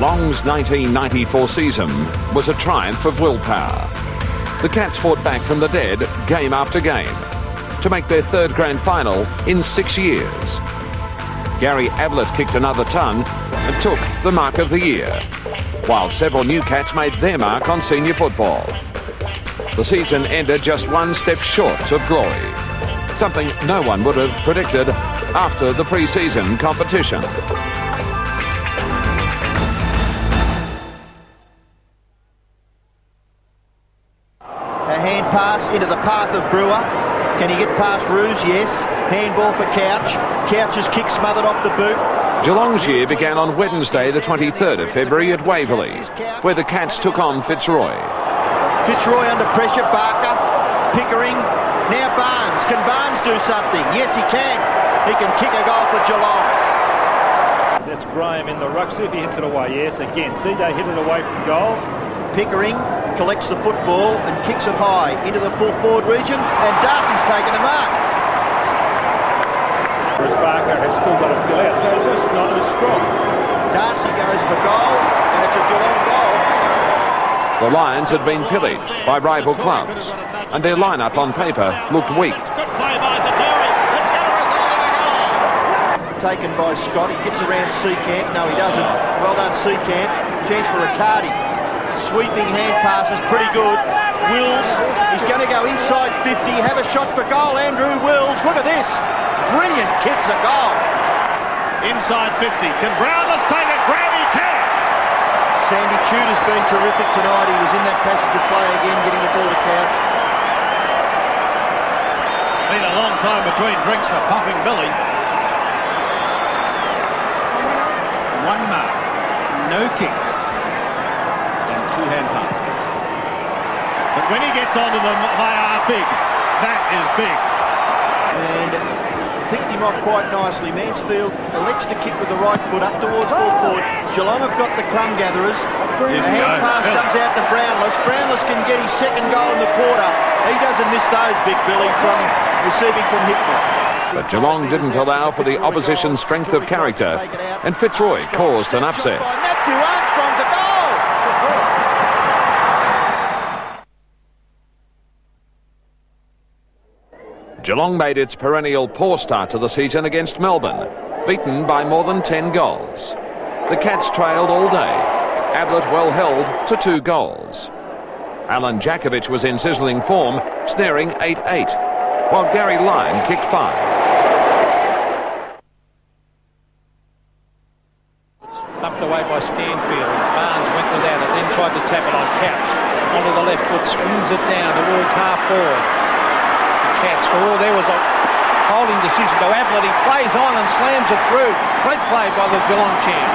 Geelong's 1994 season was a triumph of willpower. The Cats fought back from the dead game after game to make their third grand final in 6 years. Gary Ablett kicked another ton and took the mark of the year, while several new Cats made their mark on senior football. The season ended just one step short of glory, something no one would have predicted after the pre-season competition. A hand pass into the path of Brewer. Can he get past Roos? Yes. Handball for Couch. Couch's kick smothered off the boot. Geelong's year began on Wednesday the 23rd of February at Waverley, where the Cats took on Fitzroy. Fitzroy under pressure. Barker. Pickering. Now Barnes. Can Barnes do something? Yes, he can. He can kick a goal for Geelong. That's Graham in the ruck. See if he hits it away. Yes, again. CJ hit it away from goal. Pickering collects the football and kicks it high into the full forward region, and Darcy's taken the mark. Whereas Barker has still got to fill out, so it's not as strong. Darcy goes for goal, and it's a Geelong goal. The Lions had been pillaged by rival clubs, and their lineup on paper looked weak. Good play by Zatori. It's going to result in a goal. Taken by Scott. He gets around Seacamp. No, he doesn't. Well done, Seacamp. Chance for Riccardi. Sweeping hand passes, pretty good. Wills, he's going to go inside 50, have a shot for goal. Andrew Wills, look at this. Brilliant kicks a goal. Inside 50. Can Brownless take it? Graham, he can. Sandy Tudor's been terrific tonight. He was in that passage of play again, getting the ball to Couch. Been a long time between drinks for Pumping Billy. One mark. No kicks. Two hand passes. But when he gets onto them, they are big. That is big. And picked him off quite nicely. Mansfield elects to kick with the right foot up towards full forward. Geelong have got the crumb gatherers. The hand pass comes out to Brownless. Brownless can get his second goal in the quarter. He doesn't miss those, Big Billy, from receiving from Hickman. But Geelong didn't allow for the opposition's strength of character, and Fitzroy caused an upset. Matthew Armstrong's a goal! Geelong made its perennial poor start to the season against Melbourne, beaten by more than 10 goals. The Cats trailed all day. Ablett well held to 2 goals. Alan Jakovic was in sizzling form, snaring 8-8, while Gary Lyon kicked 5. Thumped away by Stanfield. Barnes went without it, then tried to tap it on Couch. Onto the left foot, swings it down towards half forward. Cats for all. There was a holding decision to Ablett. He plays on and slams it through. Great play by the Geelong champ.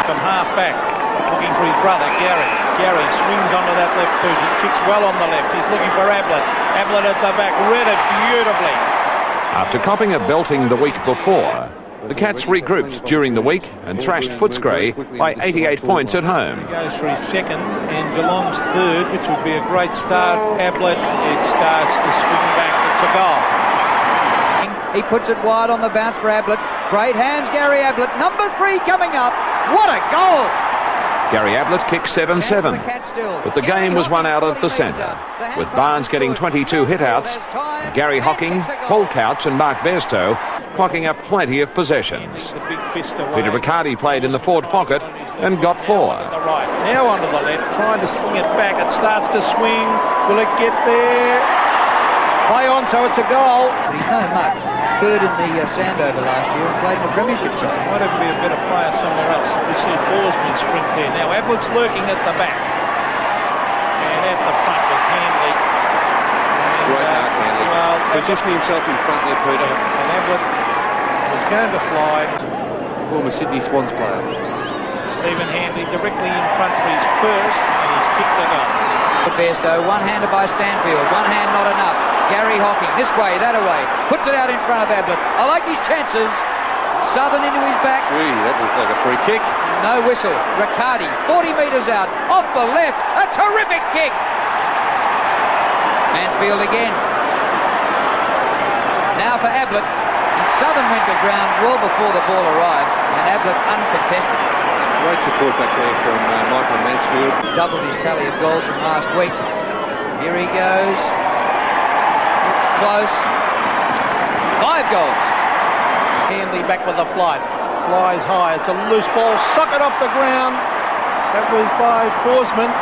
From half back, looking for his brother, Gary. Gary swings onto that left boot. He kicks well on the left. He's looking for Ablett. Ablett at the back, read it beautifully. After copping a belting the week before, the Cats regrouped during the week and thrashed Footscray by 88 points at home. He goes for his second and Geelong's third, which would be a great start. Ablett, it starts to swing back. It's a goal. He puts it wide on the bounce for Ablett. Great hands, Gary Ablett. Number 3 coming up. What a goal! Gary Ablett kicked 7-7, but the game was won out of the centre, with Barnes getting 22 hitouts, and Gary Hocking, Paul Couch and Mark Bairstow clocking up plenty of possessions. Peter Riccardi played in the forward pocket and got 4. Now onto the left, trying to swing it back. It starts to swing. Will it get there? Play on, so it's a goal. But he's no muck. Third in the Sandover last year and played in the premiership side. Might have be a better player somewhere else. We see Forsman sprint there. Now Ablett's lurking at the back. And at the front was Handley. Great mark, Handley. Well, positioning himself in front there, Peter. And Ablett was going to fly. Former Sydney Swans player. Stephen Handley directly in front for his first, and he's kicked the goal. Bairstow, one-handed by Stanfield. One hand not enough. Gary Hocking, this way, that away. Puts it out in front of Ablett. I like his chances. Southern into his back. Gee, that looked like a free kick. No whistle. Riccardi, 40 metres out. Off the left. A terrific kick. Mansfield again. Now for Ablett. And Southern went to ground well before the ball arrived. And Ablett uncontested. Great support back there from Michael Mansfield. Doubled his tally of goals from last week. Here he goes. It's close. 5 goals. Handley back with the flight. Flies high. It's a loose ball. Socket off the ground. That was by Forsman.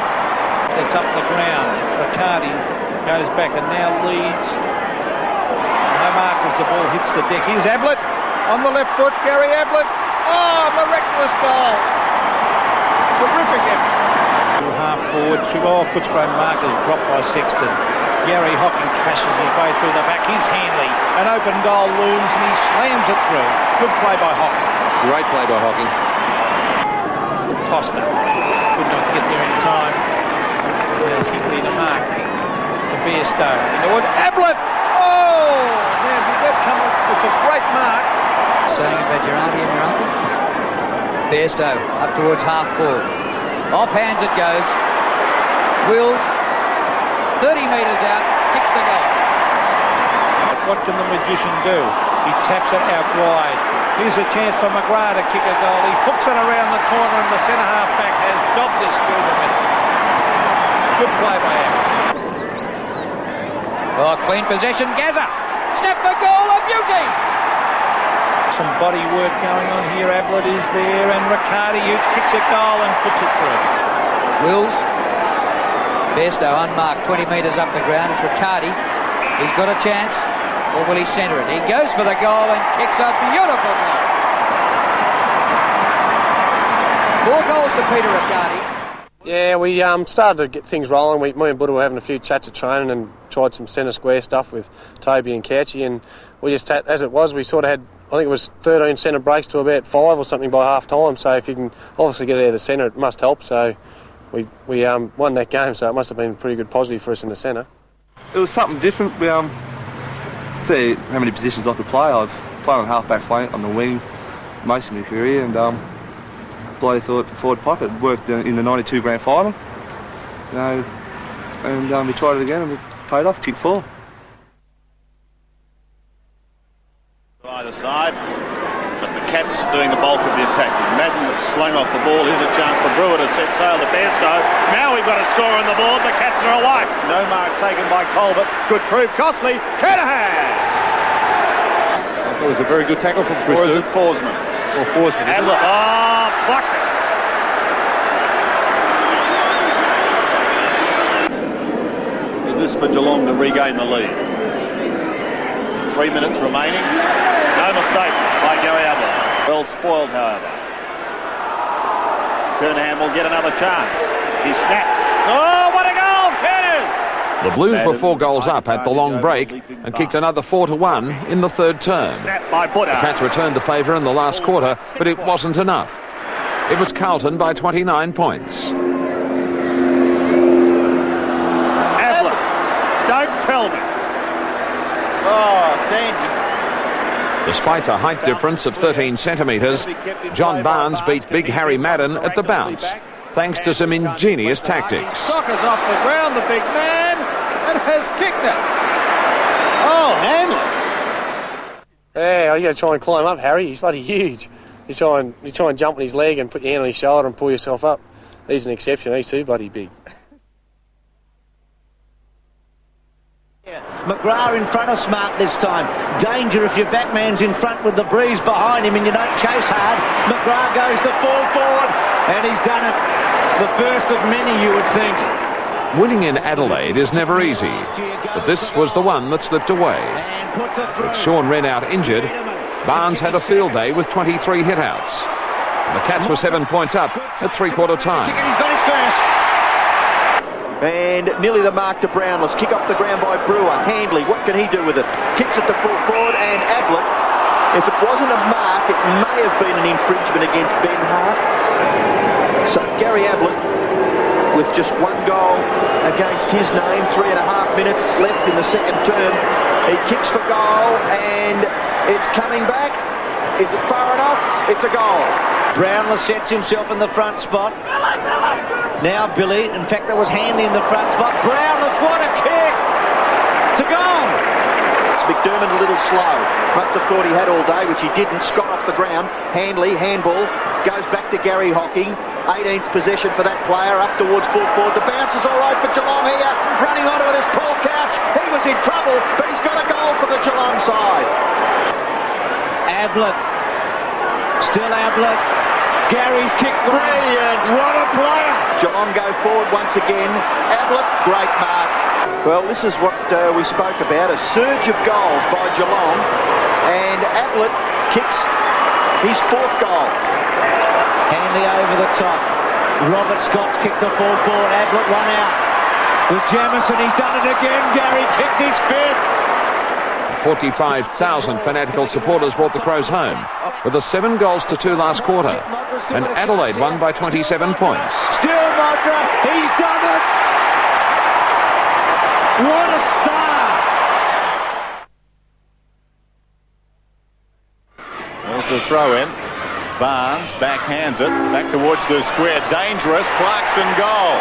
It's up the ground. Riccardi goes back and now leads. No mark as the ball hits the deck. Here's Ablett on the left foot. Gary Ablett. Oh, miraculous goal. Terrific effort. Half forward. Footscray markers dropped by Sexton. Gary Hocking crashes his way through the back. Here's Handley. An open goal looms and he slams it through. Good play by Hocking. Great play by Hocking. Costa could not get there in time. There's Hickley to mark. To Bairstow. Into Ablett. Oh! It's a great mark. Saying about your auntie and your uncle. Bairstow up towards half forward. Off hands it goes. Wills. 30 metres out. Kicks the goal. What can the magician do? He taps it out wide. Here's a chance for McGrath to kick a goal. He hooks it around the corner and the centre half back has dogged this field with it. Good play by him. Oh, clean possession. Gazza. Snap for goal. A beauty. Some body work going on here. Ablett is there and Riccardi who kicks a goal and puts it through. Wills. Bairstow unmarked 20 metres up the ground. It's Riccardi. He's got a chance. Or will he centre it? He goes for the goal and kicks a beautiful goal. 4 goals to Peter Riccardi. Yeah, we started to get things rolling. Me and Buddha were having a few chats at training and tried some centre square stuff with Toby and Couchy, and we just, as it was, we sort of had, I think it was 13 centre breaks to about 5 or something by half time, so if you can obviously get it out of the centre, it must help, so we won that game, so it must have been a pretty good positive for us in the centre. It was something different. We see how many positions I could play. I've played on half-back flank, on the wing, most of my career, and I thought forward pocket worked in the 92 grand final, and we tried it again and it paid off, kick 4. Either side, but the Cats doing the bulk of the attack. Madden slung off the ball. Here's a chance for Brewer to set sail to Bairstow. Now we've got a score on the board. The Cats are away. No mark taken by Colbert. Could prove costly. Kernahan! I thought it was a very good tackle from Chris. Or is it Forsman? Or Forsman. Ablett. Oh, plucked it. This for Geelong to regain the lead. 3 minutes remaining. No mistake by Gary Ablett. Well spoiled, however. Kernahan will get another chance. He snaps. Oh, what a goal, Kerners! The Blues were 4 goals up at the long break and kicked another 4-1 in the third term. Snap by Buddha. The Cats returned the favour in the last quarter, but it wasn't enough. It was Carlton by 29 points. Ablett, don't tell me. Oh, Sandy. Despite a height difference of 13 centimetres, John Barnes beat Big Harry Madden at the bounce, thanks to some ingenious tactics. Sockers off the ground, the big man, and has kicked it. Oh, Hanley. Yeah, you got to try and climb up, Harry. He's bloody huge. You try and jump on his leg and put your hand on his shoulder and pull yourself up. He's an exception. He's too bloody big. McGrath in front of Smart this time. Danger if your backman's in front with the breeze behind him and you don't chase hard. McGrath goes to fall forward and he's done it. The first of many, you would think. Winning in Adelaide is never easy, but this was the one that slipped away. With Sean Renaud injured, Barnes had a field day with 23 hitouts. The Cats were 7 points up at three-quarter time. He's got his first. And nearly the mark to Brownless. Kick off the ground by Brewer. Handley, what can he do with it? Kicks it to full forward and Ablett. If it wasn't a mark, it may have been an infringement against Ben Hart. So Gary Ablett, with just 1 goal against his name, 3.5 minutes left in the second term. He kicks for goal and it's coming back. Is it far enough? It's a goal. Brownless sets himself in the front spot. Now Billy, in fact that was Handy in the front spot. Brownless, what a kick! It's a goal! It's McDermott a little slow. Must have thought he had all day, which he didn't. Scott off off the ground. Handley, handball, goes back to Gary Hocking. 18th possession for that player, up towards full forward. The bounce is all right for Geelong here. Running onto it is Paul Couch. He was in trouble, but he's got a goal for the Geelong side. Ablett. Still Ablett. Gary's kick. Brilliant. What a player. Geelong go forward once again. Ablett, great mark. Well, this is what we spoke about, a surge of goals by Geelong, and Ablett kicks his 4th goal. Handley over the top. Robert Scott's kicked a full forward. Ablett one out. With Jamison, he's done it again. Gary kicked his 5th. 45,000 fanatical supporters brought the Crows home with a 7-2 last quarter, and Adelaide won by 27 points. Still Modra, he's done it. What a start. There's the throw in. Barnes backhands it back towards the square. Dangerous. Clarkson goal.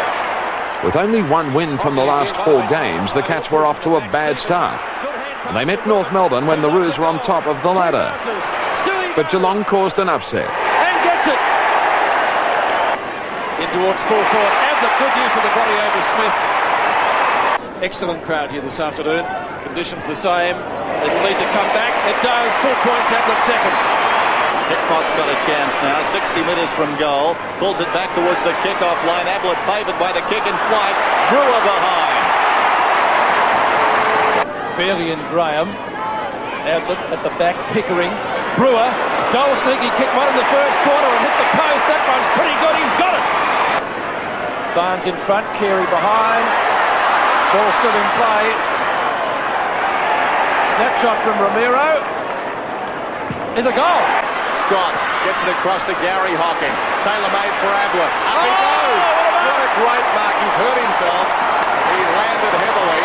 With only 1 win from the last 4 games, the Cats were off to a bad start. And they met North Melbourne when the Roos were on top of the ladder. But Geelong caused an upset. And gets it. In towards full forward. Ablett, good use of the body over Smith. Excellent crowd here this afternoon. Conditions the same. It'll need to come back. It does. Full points. Ablett second. Hickmott's got a chance now. 60 metres from goal. Pulls it back towards the kick-off line. Ablett favoured by the kick in flight. Brewer behind. Fairley and Graham. Ablett at the back. Pickering. Brewer. Goal sneaky kick one in the first quarter and hit the post. That one's pretty good. He's got it. Barnes in front. Carey behind. Ball still in play. Snapshot from Romero. Is a goal. Scott gets it across to Gary Hocking. Tailor-made for Ablett. Up he goes. What a great mark. He's hurt himself. He landed heavily.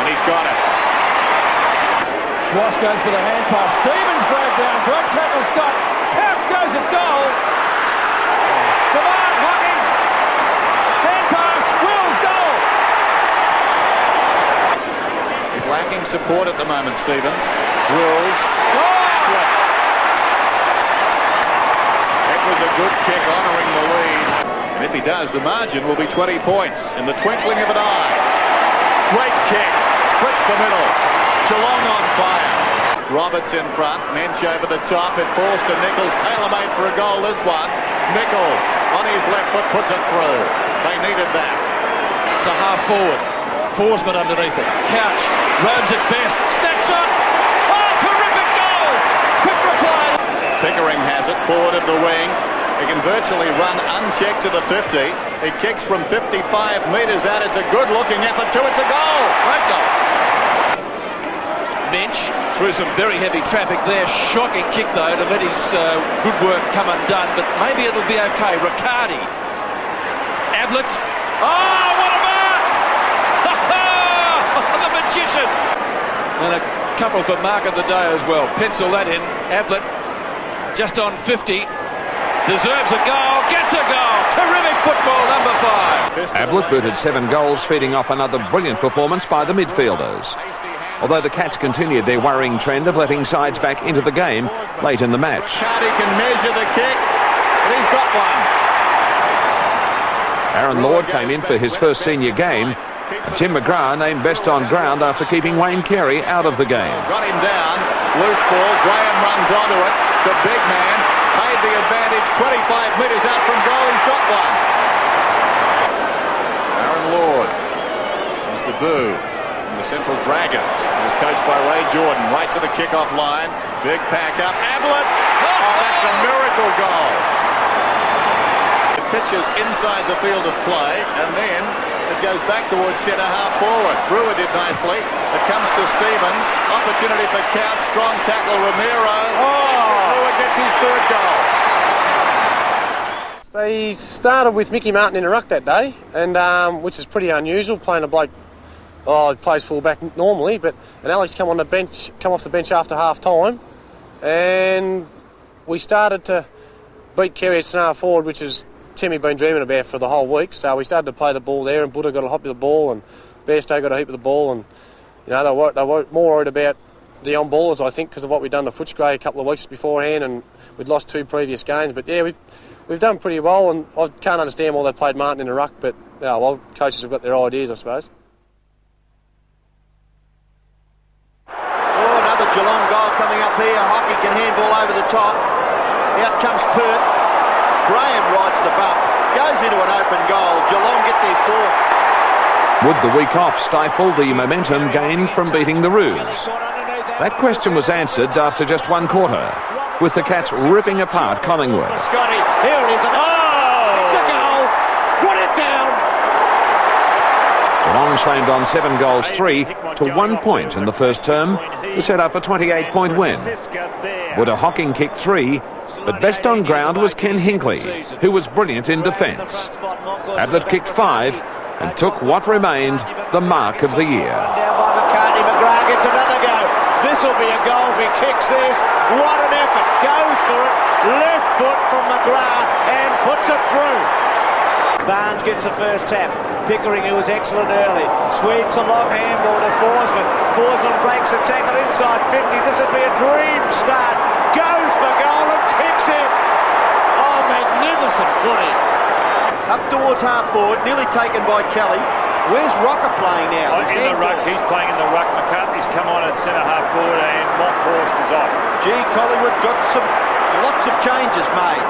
And he's got it. Schwartz goes for the hand pass. Stevens drove down. Great tackle, Scott. Couch goes at goal. Savard, Hocking. Hand pass. Wills, goal. He's lacking support at the moment, Stevens. Wills. Ablett. It was a good kick, honouring the lead. And if he does, the margin will be 20 points in the twinkling of an eye. Great kick. Splits the middle. Geelong on fire. Roberts in front. Mensch over the top. It falls to Nichols. Tailor-made for a goal, this one. Nichols on his left foot puts it through. They needed that. To half forward. Forsman underneath it. Couch. Robes at best. Snapshot. Oh, terrific goal. Quick reply. Pickering has it. Forward of the wing. He can virtually run unchecked to the 50. He kicks from 55 metres out. It's a good-looking effort too. It's a goal. Great goal. Mensch through some very heavy traffic there. Shocking kick though to let his good work come undone, but maybe it'll be okay. Riccardi. Ablett. Oh, what a mark! The magician. And a couple for mark of the day as well. Pencil that in. Ablett just on 50. Deserves a goal, gets a goal. Terrific football, number 5. Ablett booted 7 goals, feeding off another brilliant performance by the midfielders. Although the Cats continued their worrying trend of letting sides back into the game late in the match. Riccardi can measure the kick, and he's got one. Aaron Lord came in for his first senior game. Tim McGrath named best on ground after keeping Wayne Carey out of the game. Got him down. Loose ball. Graham runs onto it. The big man made the advantage. 25 metres out from goal. He's got one. Aaron Lord. His debut from the Central Dragons. He was coached by Ray Jordan. Right to the kick-off line. Big pack up. Ablett. Oh, that's a miracle goal. It pitches inside the field of play, and then it goes back towards centre half forward. Brewer did nicely. It comes to Stevens. Opportunity for Couch. Strong tackle. Romero. Brewer gets his 3rd goal. They started with Mickey Martin in a ruck that day, and which is pretty unusual, playing a bloke. Oh, he plays full back normally, and Alex come off the bench after half time, and we started to beat Carey at centre forward, which is Timmy been dreaming about for the whole week. So we started to play the ball there, and Buddha got a hop of the ball, and Bairstow got a heap of the ball, and they were more worried about the on-ballers, I think, because of what we'd done to Footscray a couple of weeks beforehand, and we'd lost 2 previous games. But yeah, we've done pretty well, and I can't understand why they played Martin in the ruck, but well, coaches have got their ideas, I suppose. Oh, another Geelong goal coming up here. Hockey can handball over the top. Out comes Pert. Graham rides the bump. Goes into an open goal. Geelong get their 4th. Would the week off stifle the momentum gained from beating the Roos? That question was answered after just 1 quarter, with the Cats ripping apart Collingwood. Scotty, here it is, and it's a goal! Put it down! Geelong slammed on 7 goals 3 to 1 point in the first term to set up a 28-point win. Would a Hocking kick 3, but best on ground was Ken Hinkley, who was brilliant in defence. Ablett kicked 5 and took what remained the mark of the year. Down by McCartney, McGrath gets another go. This will be a goal if he kicks this. What an effort. Goes for it. Left foot from McGrath and puts it through. Barnes gets the first tap. Pickering, who was excellent early, sweeps a long handball to Forsman. Forsman breaks the tackle inside 50. This would be a dream start. Goes for goal and kicks it. Oh, magnificent footy. Up towards half forward, nearly taken by Kelly. Where's Rocker playing now? In the ruck, he's playing in the ruck. McCartney's come on at centre half forward and Monkhorst is off. Collingwood got lots of changes made.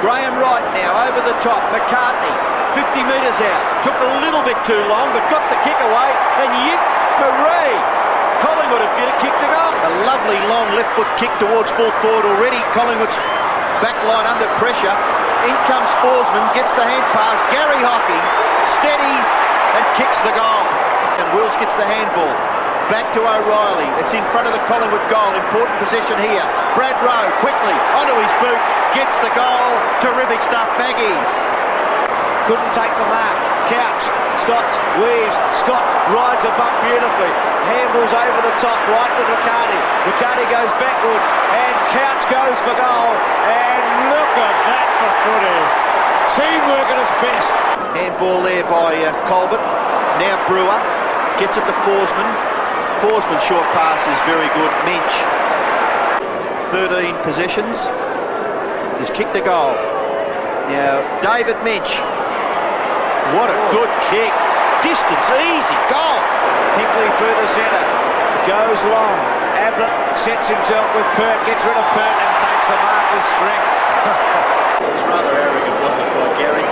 Graham Wright now over the top. McCartney 50 metres out. Took a little bit too long, but got the kick away. And yip, hooray! Collingwood have kicked a goal. A lovely long left foot kick towards full forward already. Collingwood's back line under pressure. In comes Forsman, gets the hand pass. Gary Hocking steadies and kicks the goal. And Wills gets the handball. Back to O'Reilly. It's in front of the Collingwood goal. Important possession here. Brad Rowe quickly onto his boot. Gets the goal. Terrific stuff, Maggies. Couldn't take the mark. Couch stops, weaves. Scott rides a bump beautifully. Handballs over the top, right with Riccardi. Riccardi goes backward, and Couch goes for goal. And look at that for footy. Teamwork at its best. Handball there by Colbert. Now Brewer gets it to Forsman. Forsman's short pass is very good. Mensch. 13 possessions. He's kicked a goal. Now David Mensch. What a good kick. Distance, easy, goal. Hinkley through the centre. Goes long. Ablett sets himself with Pert, gets rid of Pert and takes the mark with strength. It was rather arrogant, wasn't it, by Gary?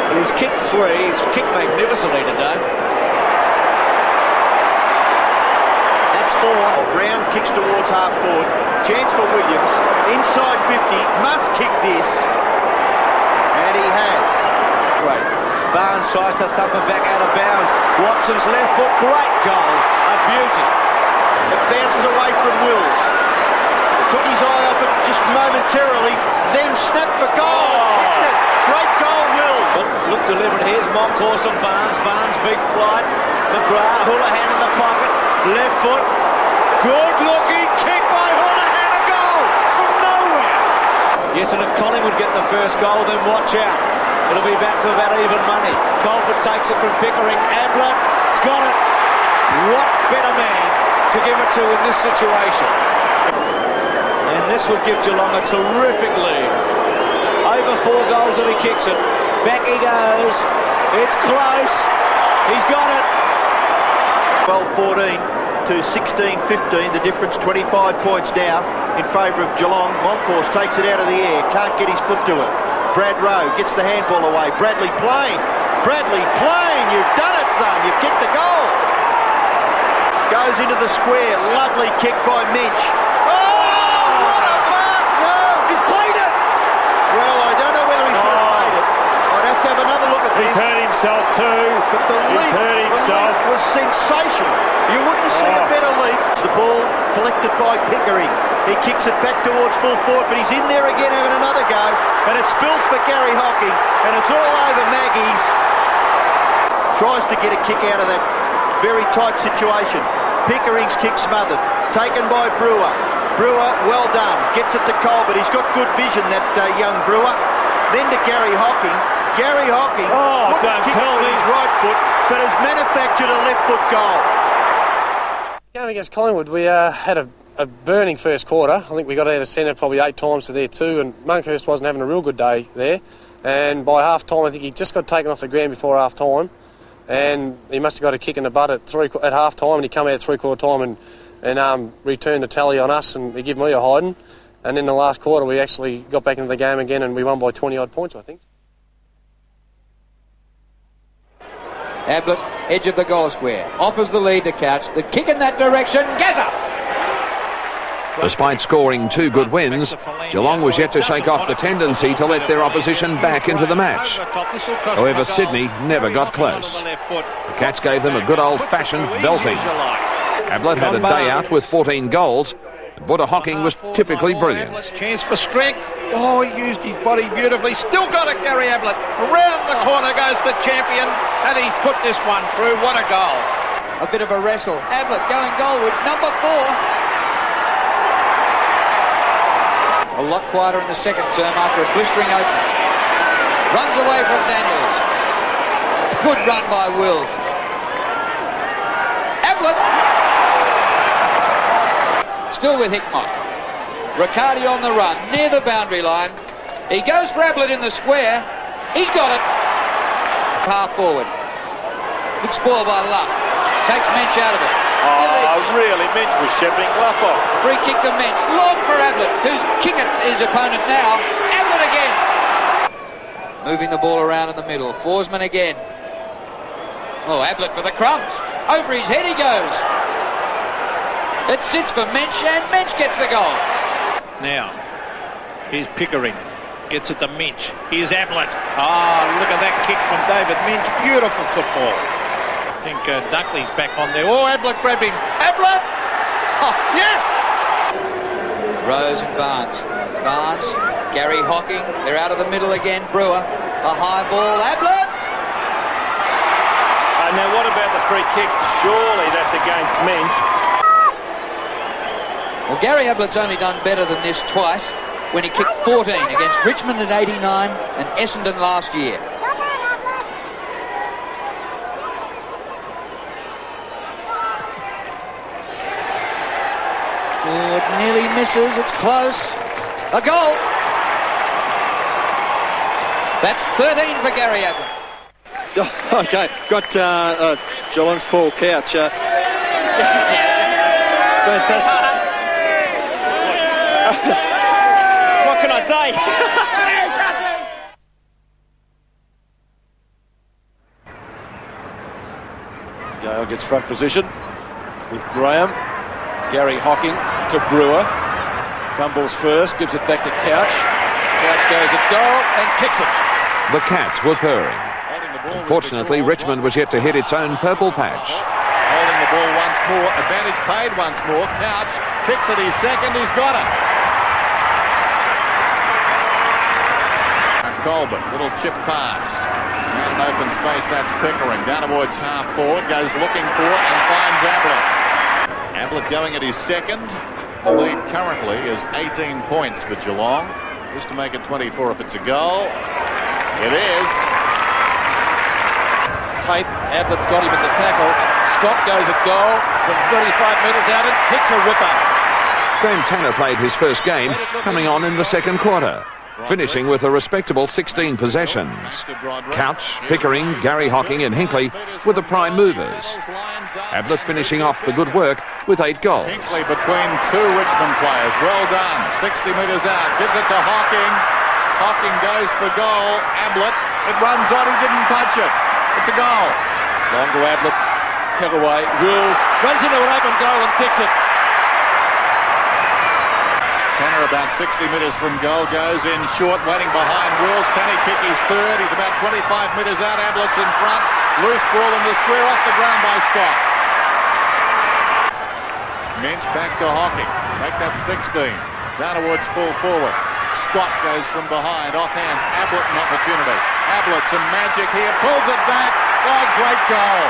But he's kicked 3. He's kicked magnificently today. That's 4. Brown kicks towards half forward. Chance for Williams. Inside 50. Must kick this. And he has. Great. Barnes tries to thump it back out of bounds. Watson's left foot, great goal. A beauty. It bounces away from Wills. Took his eye off it just momentarily, then snapped for goal. Kicked it. Great goal, Wills. But look deliberate. Here's Monkhorst and Barnes. Barnes, big flight. McGrath, Houlihan in the pocket. Left foot. Good looking kick by Houlihan. A goal from nowhere. Yes, and if Collingwood get the first goal, then watch out. It'll be back to about even money. Colbert takes it from Pickering. Ablett's got it. What better man to give it to in this situation? And this would give Geelong a terrific lead. Over 4 goals if he kicks it. Back he goes. It's close. He's got it. 12-14 to 16-15. The difference 25 points now in favour of Geelong. Monkhorst takes it out of the air. Can't get his foot to it. Brad Rowe gets the handball away. Bradley playing. Bradley playing. You've done it, son. You've kicked the goal. Goes into the square. Lovely kick by Mensch. Oh, what a mark. No. He's played it. Well, I don't know whether he should have played it. I'd have to have another look at this. He's hurt himself too. But the leap was sensational. You wouldn't see a better leap. The ball collected by Pickering. He kicks it back towards full forward, but he's in there again having another go. And it spills for Gary Hocking. And it's all over Maggies. Tries to get a kick out of that very tight situation. Pickering's kick smothered. Taken by Brewer. Brewer, well done. Gets it to Colbert. He's got good vision, that young Brewer. Then to Gary Hocking. Gary Hocking don't tell me. His right foot, but has manufactured a left foot goal. Going against Collingwood, we had a a burning first quarter. I think we got out of centre probably 8 times to there too, and Monkhurst wasn't having a real good day there. And by half-time, I think he just got taken off the ground before half-time, and he must have got a kick in the butt at half-time, and he come out at three-quarter time and returned the tally on us, and he gave me a hiding. And in the last quarter, we actually got back into the game again, and we won by 20-odd points, I think. Ablett, edge of the goal square, offers the lead to Couch. The kick in that direction, Gazza! Despite scoring 2 good wins, Geelong was yet to shake off the tendency to let their opposition back into the match. However, Sydney never got close. The Cats gave them a good old-fashioned belting. Ablett had a day out with 14 goals. Buddha Hocking was typically brilliant. Chance for strength. Oh, he used his body beautifully. Still got it, Gary Ablett. Around the corner goes the champion, and he's put this one through. What a goal. A bit of a wrestle. Ablett going goalwards, number 4. A lot quieter in the second term after a blistering opening. Runs away from Daniels. Good run by Wills. Ablett. Still with Hickmott. Riccardi on the run, near the boundary line. He goes for Ablett in the square. He's got it. Half forward. Good spoil by Luff. Takes Mensch out of it. Oh, really, Mensch was shepherding Luff off. Free kick to Mensch. Long for Ablett, who's kicking his opponent now. Ablett again. Moving the ball around in the middle. Forsman again. Oh, Ablett for the crumbs. Over his head he goes. It sits for Mensch, and Mensch gets the goal. Now, here's Pickering. Gets it to Mensch. Here's Ablett. Look at that kick from David Mensch. Beautiful football. I think Dunkley's back on there. Oh, Ablett grabbed him. Ablett! Oh, yes! Rose and Barnes. Barnes, Gary Hocking. They're out of the middle again. Brewer. A high ball. Ablett! Now, what about the free kick? Surely that's against Mensch. Well, Gary Ablett's only done better than this twice when he kicked 14 against Richmond at 89 and Essendon last year. Oh, it nearly misses. It's close. A goal. That's 13 for Gary Ablett. Okay, got Geelong's Paul Couch. Fantastic. What can I say? Gale gets front position with Graham. Gary Hocking to Brewer. Fumbles first, gives it back to Couch. Couch goes at goal and kicks it. The Cats were purring. Unfortunately, Richmond was yet to hit its own purple patch. Holding the ball once more, advantage paid once more. Couch kicks it his second, he's got it. Colbert, little chip pass. Out in open space, that's Pickering. Down towards half forward, goes looking for it and finds Ablett. Ablett going at his second. The lead currently is 18 points for Geelong. Just to make it 24 if it's a goal. It is. Tate, Ablett's got him in the tackle. Scott goes at goal from 35 metres out and kicks a ripper. Graham Tanner played his first game, coming on in the second quarter, finishing with a respectable 16 possessions. Couch, Pickering, Gary Hocking and Hinkley were the prime movers. Ablett finishing off the good work with 8 goals. Hinkley between 2 Richmond players. Well done. 60 metres out. Gives it to Hocking. Hocking goes for goal. Ablett. It runs on. He didn't touch it. It's a goal. Long to Ablett. Kellaway. Wills. Runs into an open goal and kicks it. Tanner about 60 metres from goal, goes in short, waiting behind Wills. Can he kick his third? He's about 25 metres out. Ablett's in front. Loose ball in the square, off the ground by Scott. Mensch back to Hocking. Make that 16. Down towards full forward. Scott goes from behind, off hands. Ablett an opportunity. Ablett some magic here, pulls it back. Oh, great goal.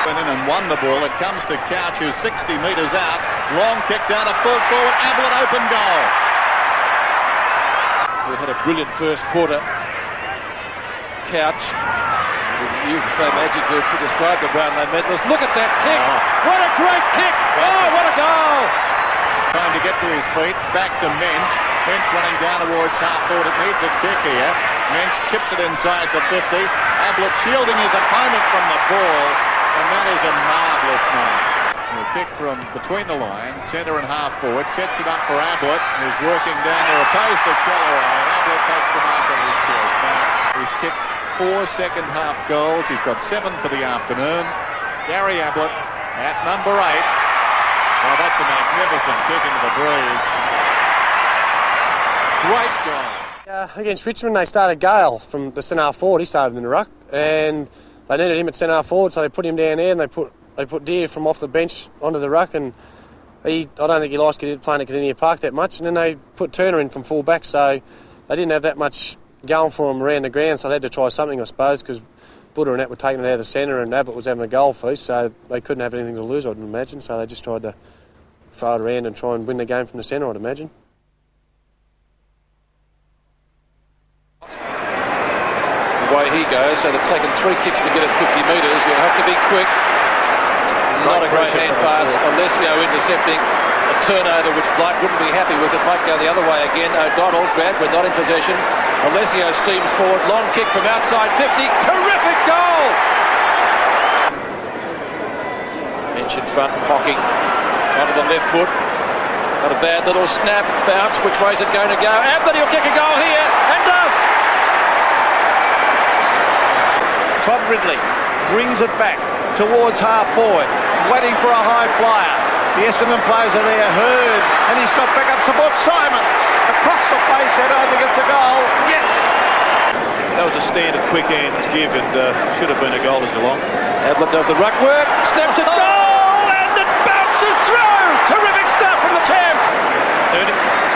Went in and won the ball. It comes to Couch, who's 60 metres out. Long kicked out, a full forward. Ablett open goal. We had a brilliant first quarter. Couch. We use the same adjective to describe the Brownlow medalist. Look at that kick. What a great kick. Oh, what a goal. Time to get to his feet. Back to Mensch. Mensch running down towards half forward. It needs a kick here. Mensch chips it inside the 50. Ablett shielding his opponent from the ball. And that is a marvellous mark. A kick from between the lines, centre and half forward, sets it up for Ablett, who's working down there opposed to Kellaway, and Ablett takes the mark on his chest. Now, he's kicked 4 second-half goals. He's got 7 for the afternoon. Gary Ablett at number 8. Oh, that's a magnificent kick into the breeze. Great goal. Against Richmond, they started Gale from the centre-half forward. He started in the ruck, and they needed him at centre-half forward, so they put him down there, and they put Deer from off the bench onto the ruck, and I don't think he likes playing at Kardinia Park that much, and then they put Turner in from full back, so they didn't have that much going for him around the ground, so they had to try something, I suppose, because Buddha and that were taking it out of the centre, and Ablett was having a goal feast, so they couldn't have anything to lose, I'd imagine, so they just tried to throw it around and try and win the game from the centre, I'd imagine. Away he goes, so they've taken 3 kicks to get it 50 metres. You'll have to be quick. Not a great hand pass. Alessio intercepting a turnover which Blight wouldn't be happy with. It might go the other way again. O'Donnell, Bradford not in possession. Alessio steams forward. Long kick from outside 50. Terrific goal! Mensch in front, Hocking onto the left foot. Not a bad little snap, bounce. Which way is it going to go? Ablett, he'll kick a goal here, and does! Todd Ridley brings it back towards half forward, waiting for a high flyer. The Essendon players are there, Hurd, and he's got back up support. Simons across the face. I don't think it's a goal. Yes! That was a standard quick hands give, and should have been a goal to Geelong. Ablett does the ruck work, snaps it, goal, and it bounces through. Terrific stuff from the champ.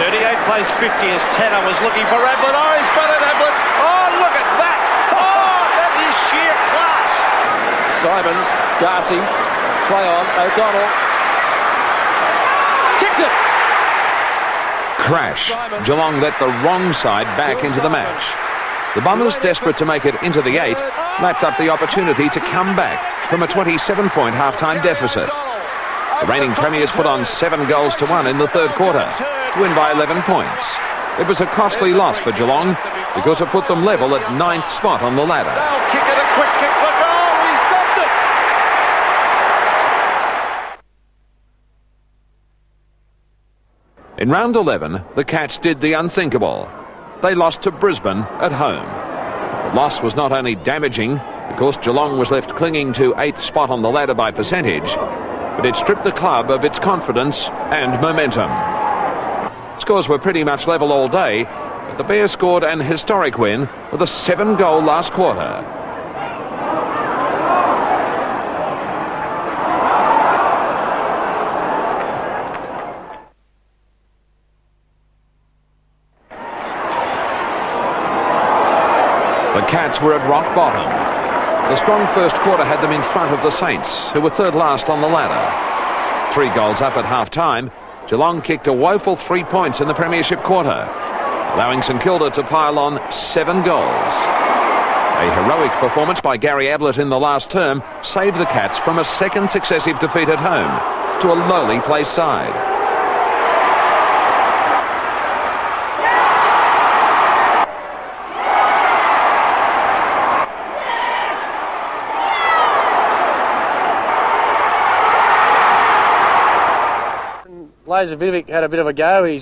38 plays 50 as Tanner was looking for Ablett. Oh, he's got it, Ablett. Oh, look at that. Oh, that is sheer class. Simons, Darcy, play on, O'Donnell. Kicks it. Crash. Geelong let the wrong side back into the match. The Bombers, desperate to make it into the 8, lapped up the opportunity to come back from a 27-point half-time deficit. The reigning premiers put on 7 goals to 1 in the third quarter to win by 11 points. It was a costly loss for Geelong because it put them level at 9th spot on the ladder. They'll kick it, a quick kick for goal. He's dropped it. In round 11, the Cats did the unthinkable. They lost to Brisbane at home. The loss was not only damaging because Geelong was left clinging to 8th spot on the ladder by percentage, but it stripped the club of its confidence and momentum. Scores were pretty much level all day, but the Bears scored an historic win with a 7-goal last quarter. The Cats were at rock bottom. The strong first quarter had them in front of the Saints, who were third last on the ladder. 3 goals up at half-time, Geelong kicked a woeful 3 points in the premiership quarter, allowing St Kilda to pile on 7 goals. A heroic performance by Gary Ablett in the last term saved the Cats from a second successive defeat at home to a lowly placed side. Lazarevic had a bit of a go. He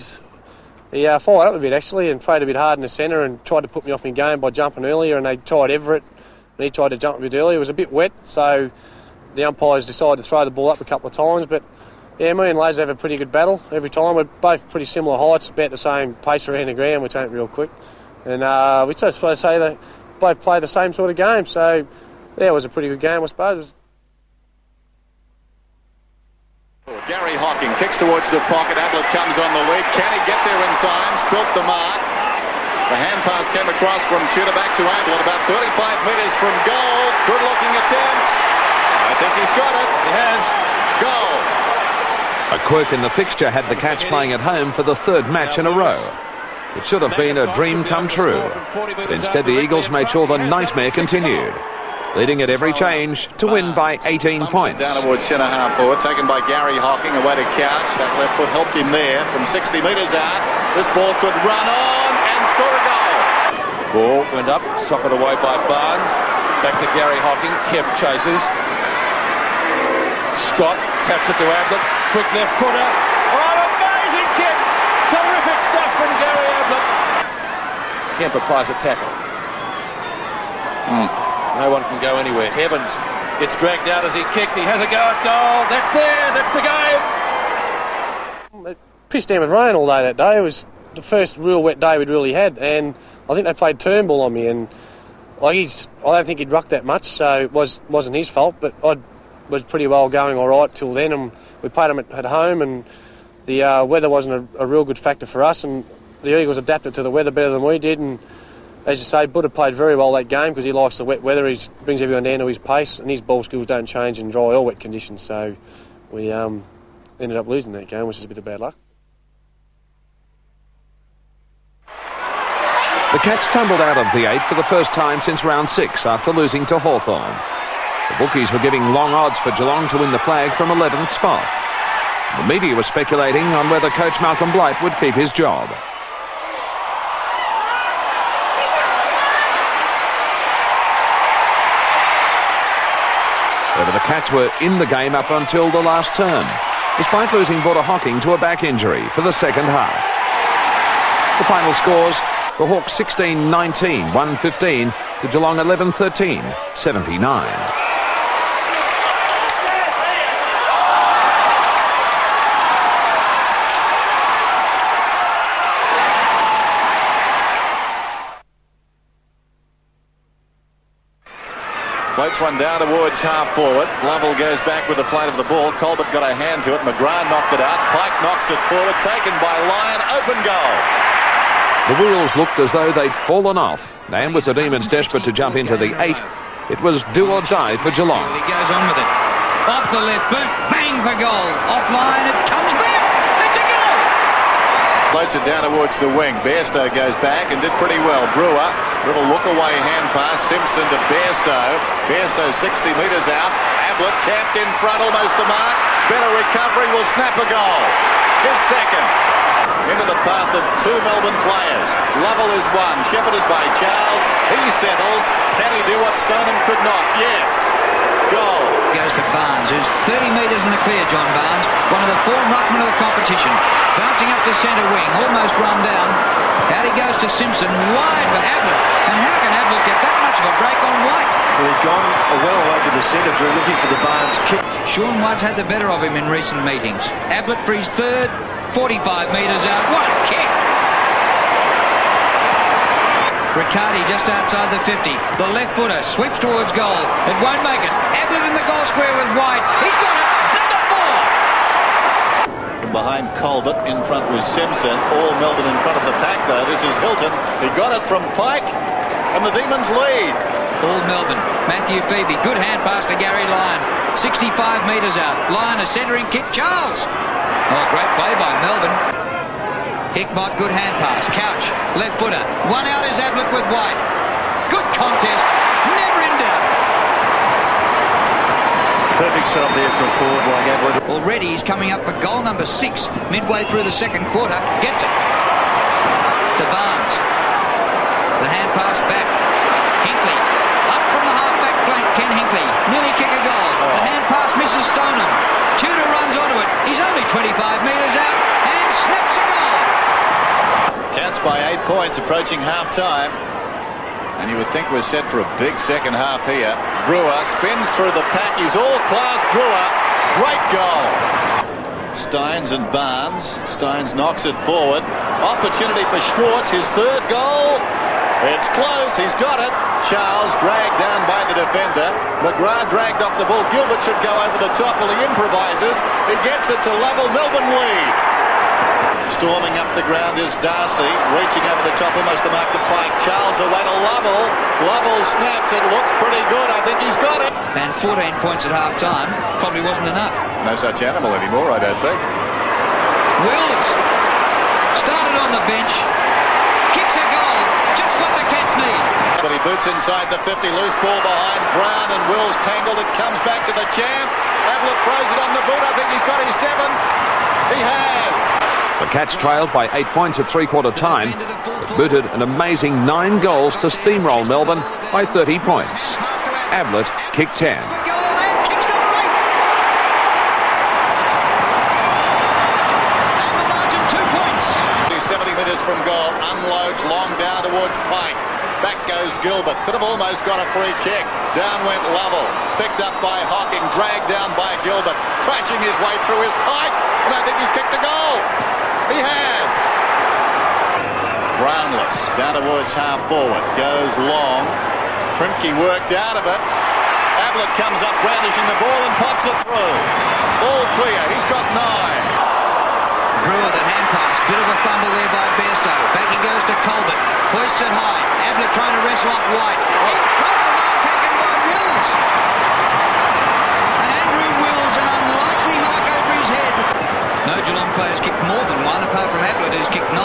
fired up a bit actually and played a bit hard in the centre and tried to put me off my game by jumping earlier, and they tried Everett and he tried to jump a bit earlier. It was a bit wet, so the umpires decided to throw the ball up a couple of times, but yeah, me and Lazer have a pretty good battle every time. We're both pretty similar heights, about the same pace around the ground, which ain't real quick, and we just say they both play the same sort of game, so yeah, it was a pretty good game I suppose. Gary Hocking kicks towards the pocket. Ablett comes on the lead. Can he get there in time? Spilt the mark. The hand pass came across from Tudor back to Ablett, about 35 metres from goal. Good looking attempt. I think he's got it. He has. Goal. A quirk in the fixture had the Cats playing at home for the 3rd match in a row. It should have been a dream come true, but instead the Eagles made sure the nightmare continued. leading at every change to win by 18 points. Down towards centre half forward, taken by Gary Hocking, away to Couch. That left foot helped him there from 60 metres out. This ball could run on and score a goal. Ball went up, socked away by Barnes. Back to Gary Hocking. Kemp chases. Scott taps it to Ablett. Quick left footer. Oh, an amazing kick! Terrific stuff from Gary Ablett. Kemp applies a tackle. No one can go anywhere. Evans gets dragged out as he kicked. He has a go at goal. That's there. That's the game. It pissed down with rain all day that day. It was the first real wet day we'd really had, and I think they played turnbull on me. And I don't think he'd rucked that much, so it wasn't his fault. But I was pretty well going all right till then, and we played them at home, and the weather wasn't a real good factor for us, and the Eagles adapted to the weather better than we did. And as you say, Buddha played very well that game because he likes the wet weather. He brings everyone down to his pace, and his ball skills don't change in dry or wet conditions. So we ended up losing that game, which is a bit of bad luck. The Cats tumbled out of the 8 for the first time since round 6 after losing to Hawthorn. The bookies were giving long odds for Geelong to win the flag from 11th spot. The media was speculating on whether coach Malcolm Blight would keep his job. However, the Cats were in the game up until the last turn, despite losing Buddha Hocking to a back injury for the second half. The final scores: the Hawks 16-19, 1-15 to Geelong 11-13, 79. Floats one down towards half forward. Lovell goes back with the flight of the ball. Colbert got a hand to it. McGrath knocked it out. Pike knocks it forward. Taken by Lyon. Open goal. The wheels looked as though they'd fallen off, and with the Demons desperate to jump into the 8, it was do or die for Geelong. He goes on with it. Off the left boot, bang for goal. Offline, it comes back. It's a goal. Floats it down towards the wing. Bairstow goes back and did pretty well. Brewer, little look-away hand pass. Simpson to Bairstow. Bairstow 60 metres out. Ablett camped in front, almost the mark. Better recovery, will snap a goal. His second. Into the path of two Melbourne players. Lovell is one, shepherded by Charles. He settles. Can he do what Stoneham could not? Yes. Goal. Goes to Barnes, who's 30 metres in the clear, John Barnes. One of the form ruckmen of the competition. Bouncing up to centre wing, almost run down. Out he goes to Simpson, wide for Ablett. And how can Ablett get that much of a break on White? Well, he'd gone well away to the centre, Drew, looking for the Barnes kick. Sean White's had the better of him in recent meetings. Ablett for his third, 45 metres out. What a kick! Riccardi just outside the 50. The left footer sweeps towards goal. It won't make it. Ablett in the goal square with White. He's got it. Number 4. From behind Colbert, in front was Simpson. All Melbourne in front of the pack, though. This is Hilton. He got it from Pike, and the Demons lead. All Melbourne. Matthew Phoebe. Good hand pass to Gary Lyon. 65 metres out. Lyon a centering kick. Charles. Oh, great play by Melbourne. Hickmott, good hand pass. Couch, left footer. One out is Ablett with White. Good contest. Never in doubt. Perfect setup there for a forward like Ablett. Already he's coming up for goal number 6 midway through the second quarter. Gets it. To Barnes. The hand pass back. Hinkley. Up from the half-back flank, Ken Hinkley. Nearly kick a goal. The hand pass misses Stoneham. Tudor runs onto it. He's only 25 metres out and snaps a goal. Cats by 8 points, approaching half-time. And you would think we're set for a big second half here. Brewer spins through the pack. He's all-class Brewer. Great goal. Steins and Barnes. Steins knocks it forward. Opportunity for Schwartz, his third goal. It's close, he's got it. Charles dragged down by the defender. McGrath dragged off the ball. Gilbert should go over the top. Well, he improvises. He gets it to level. Melbourne lead. Storming up the ground is Darcy. Reaching over the top, almost the mark to Pike. Charles away to Lovell. Lovell snaps. It looks pretty good. I think he's got it. And 14 points at half-time probably wasn't enough. No such animal anymore, I don't think. Wills started on the bench. Kicks a goal. Just what the Cats need. But he boots inside the 50. Loose ball behind Brown, and Wills tangled, it comes back to the champ. Ablett throws it on the boot. I think he's got his 7. He has. The Cats trailed by 8 points at three-quarter time, but booted an amazing 9 goals to steamroll Melbourne by 30 points. Ablett kicked 10. 70 metres from goal, unloads long down towards Pike. Back goes Gilbert, could have almost got a free kick. Down went Lovell, picked up by Hocking, dragged down by Gilbert, crashing his way through his Pike, and I think he's kicked a goal. He has. Brownless, down towards half forward, goes long. Primke worked out of it. Ablett comes up brandishing the ball and pots it through. All clear, he's got 9. Brewer, the hand pass. Bit of a fumble there by Bairstow. Back he goes to Colbert. Hoists it high. Ablett trying to wrestle up White. In front, the mark taken by Wills. And Andrew Wills, an unlikely mark over his head. No Geelong players kicked more than one, apart from Ablett, who's kicked 9.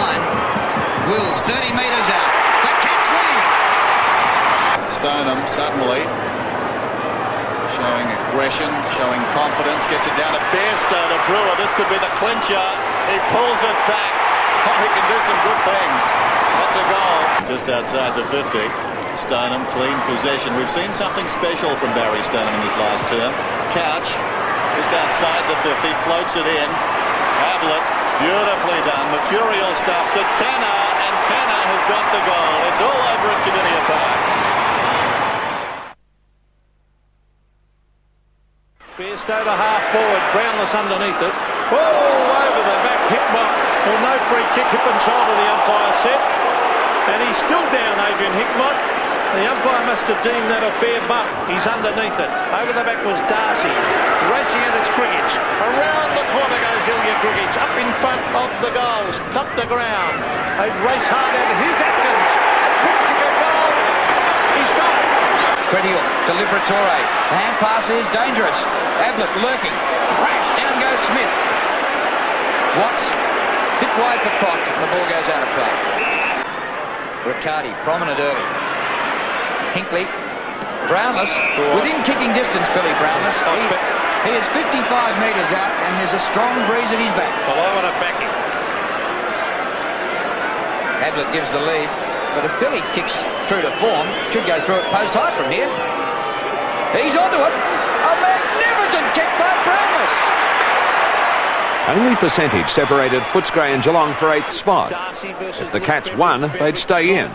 Wills, 30 metres out. The Cats lead. Stoneham suddenly showing aggression, showing confidence, gets it down to Bairstow to Brewer. This could be the clincher. He pulls it back. Oh, he can do some good things. That's a goal. Just outside the 50. Stoneham, clean possession. We've seen something special from Barry Stoneham in his last term. Couch, just outside the 50, floats it in. Ablett, beautifully done. Mercurial stuff to Tanner, and Tanner has got the goal. It's all over at Kardinia Park. Bairstow to half forward, Brownless underneath it. Oh, over the back, Hickmott. Well, no free kick, hip and shoulder, the umpire said. And he's still down, Adrian Hickmott. The umpire must have deemed that a fair bump. He's underneath it. Over the back was Darcy. Racing at its Griggage. Around the corner goes Ilya Griggage. Up in front of the goals. Thumped the ground. They race hard at it. Here's Atkins. Pitching a goal. He's got it. Credial to Liberatore. The hand pass is dangerous. Ablett lurking. Crash. Down goes Smith. Watts. Bit wide for Croft. The ball goes out of play. Riccardi. Prominent early. Hinkley. Brownless. Within kicking distance, Billy Brownless. He is 55 metres out and there's a strong breeze at his back. Well, I want to back him. Ablett gives the lead. But if Billy kicks true to form, should go through it post height from here. He's onto it. A magnificent kick by Brownless. Only percentage separated Footscray and Geelong for 8th spot. If the Cats won, they'd stay in.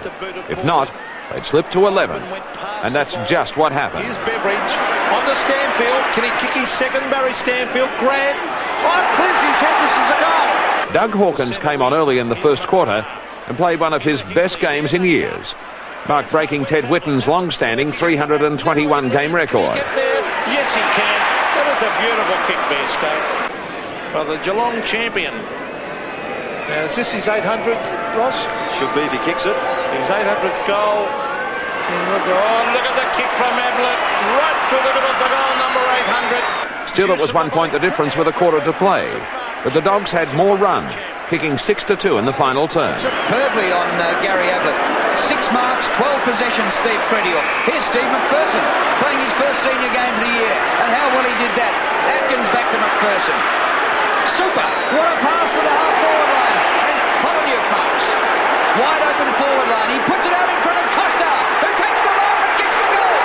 If not, they'd slip to 11th. And that's just what happened. Here's Beveridge on to Stanfield. Can he kick his second? Barry Stanfield. Grant. Oh, clears his head. This is a goal. Doug Hawkins came on early in the first quarter and played one of his best games in years, mark breaking Ted Whitten's long-standing 321 game record. Get there? Yes, he can. That was a beautiful kick, Bairstow. Well, the Geelong champion. Now, is this his 800th, Ross? Should be if he kicks it. His 800th goal. Look at the kick from Ablett. Right through the middle of the goal, number 800. Still, it was 1 point the difference with a quarter to play. But the Dogs had more run, kicking 6-2 in the final turn. Superbly on Gary Ablett. 6 marks, 12 possessions, Steve Credial. Here's Steve McPherson playing his first senior game of the year. And how well he did that. Atkins back to McPherson. Super. What a pass to the half-forward line. And Collier marks. Wide open forward line. He puts it out in front of Costa, who takes the mark and kicks the goal.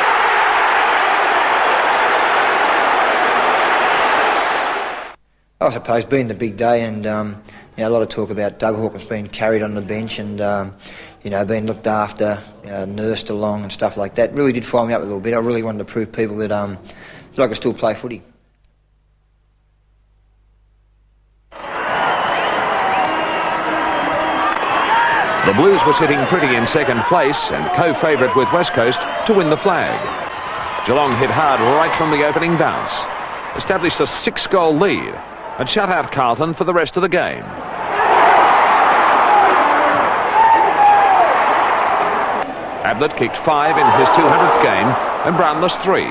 I suppose being the big day and a lot of talk about Doug Hawkins being carried on the bench and being looked after, nursed along and stuff like that really did fire me up a little bit. I really wanted to prove people that I could still play footy. The Blues were sitting pretty in second place and co-favourite with West Coast to win the flag. Geelong hit hard right from the opening bounce, established a 6-goal lead and shut out Carlton for the rest of the game. Ablett kicked 5 in his 200th game and Brownless 3,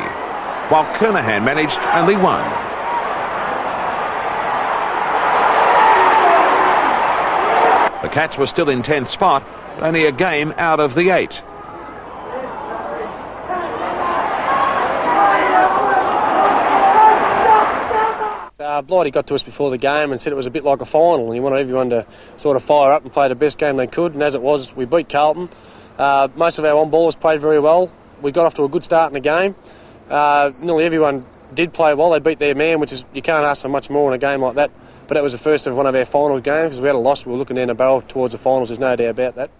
while Kernahan managed only 1. The Cats were still in 10th spot, only a game out of the 8. Blighty got to us before the game and said it was a bit like a final and he wanted everyone to sort of fire up and play the best game they could, and as it was, we beat Carlton. Most of our on-ballers played very well. We got off to a good start in the game. Nearly everyone did play well. They beat their man, which is, you can't ask for much more in a game like that. But that was the first of one of our final games because we had a loss. We were looking down the barrel towards the finals, there's no doubt about that.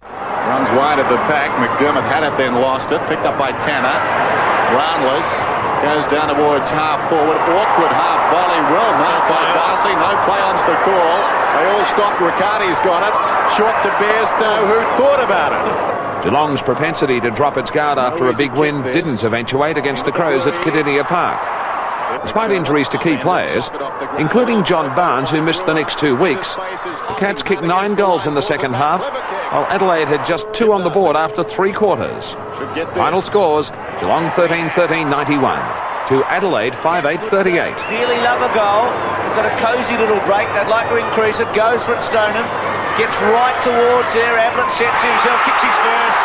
Runs wide of the pack. McDermott had it, then lost it. Picked up by Tanner. Brownless goes down towards half forward. Awkward half volley. Well marked by Darcy. No play on's the call. They all stopped. Riccardi's got it. Short to Bairstow, who thought about it. Geelong's propensity to drop its guard after a big win didn't eventuate against the Crows at Kardinia Park. Despite injuries to key players, including John Barnes, who missed the next 2 weeks, the Cats kicked 9 goals in the second half, while Adelaide had just 2 on the board after 3 quarters. Final scores: Geelong 13-13-91 to Adelaide 5-8-38. Dearly love a goal. They've got a cosy little break. They'd like to increase it. Goes for it, Stoneham. Gets right towards there. Ablett sets himself, kicks his first.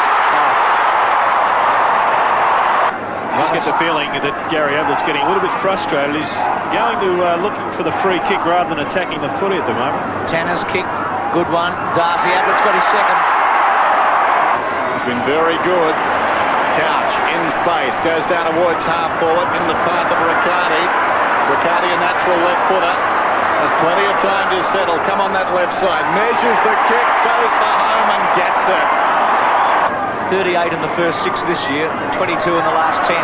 I just get the feeling that Gary Ablett's getting a little bit frustrated. He's going to looking for the free kick rather than attacking the footy at the moment. Tanner's kick, good one. Darcy Ablett's got his second. He's been very good. Couch in space, goes down towards half forward in the path of Riccardi. Riccardi, a natural left footer, has plenty of time to settle. Come on that left side, measures the kick, goes for home and gets it. 38 in the first 6 this year, 22 in the last 10.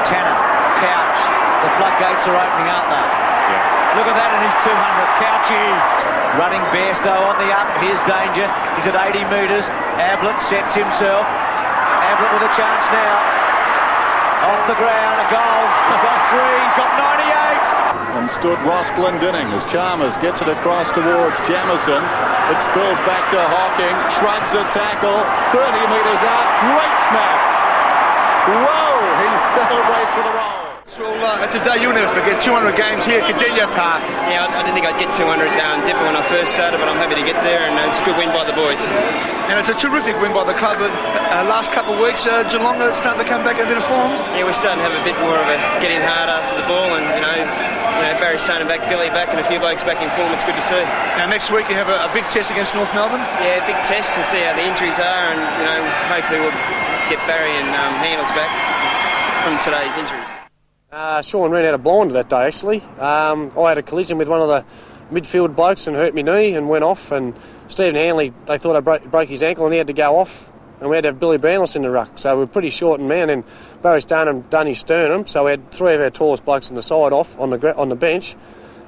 Tanner, Couch, the floodgates are opening, aren't they? Yeah. Look at that in his 200th. Couchy running Bairstow on the up. Here's danger. He's at 80 metres. Ablett sets himself. Ablett with a chance now. Off the ground, a goal. He's got 3. He's got 98. And stood Ross Glendinning as Chalmers gets it across towards Jamieson. It spills back to Hocking, shrugs a tackle, 30 metres out, great snap. Whoa, he celebrates with a roll. Well, it's a day you'll never forget. 200 games here at Kardinia Park. Yeah, I didn't think I'd get 200 down Dipper when I first started, but I'm happy to get there, and it's a good win by the boys. And it's a terrific win by the club. Last couple of weeks, Geelong are starting to come back in a bit of form. Yeah, we're starting to have a bit more of a getting hard after the ball, and Barry Stone back, Billy back, and a few blokes back in form. It's good to see. Now next week you have a big test against North Melbourne. Yeah, big test and see how the injuries are, and hopefully we'll get Barry and Handles back from today's injuries. Sean ran out of blind that day actually. I had a collision with one of the midfield blokes and hurt my knee and went off, and Stephen Hanley, they thought I broke his ankle and he had to go off, and we had to have Billy Brownless in the ruck, so we were pretty short in man, and Barry Stone done his sternum, so we had 3 of our tallest blokes on the side off on the bench,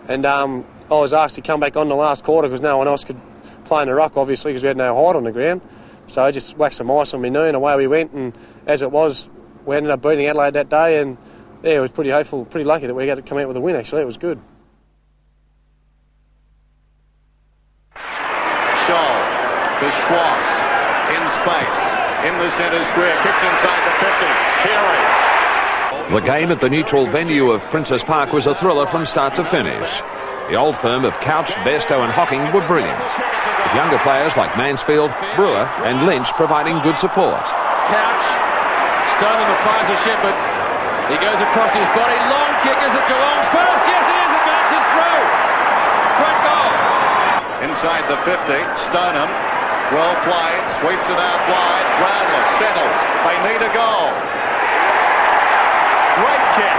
and I was asked to come back on the last quarter because no one else could play in the ruck obviously because we had no height on the ground, so I just whacked some ice on my knee and away we went, and as it was we ended up beating Adelaide that day, and yeah, it was pretty hopeful, pretty lucky that we got to come out with a win actually. It was good. Scholl to Schwartz in space in the centre square, kicks inside the 50. Carey. The game at the neutral venue of Princes Park was a thriller from start to finish. The old firm of Couch, Bairstow and Hocking were brilliant, with younger players like Mansfield, Brewer and Lynch providing good support. Couch, Stoneham applies a shepherd. He goes across his body. Long kick. Is it Geelong's first? Yes, it is. Advances through. Great goal. Inside the 50, Stoneham, well played, sweeps it out wide. Brownless settles. They need a goal. Great kick.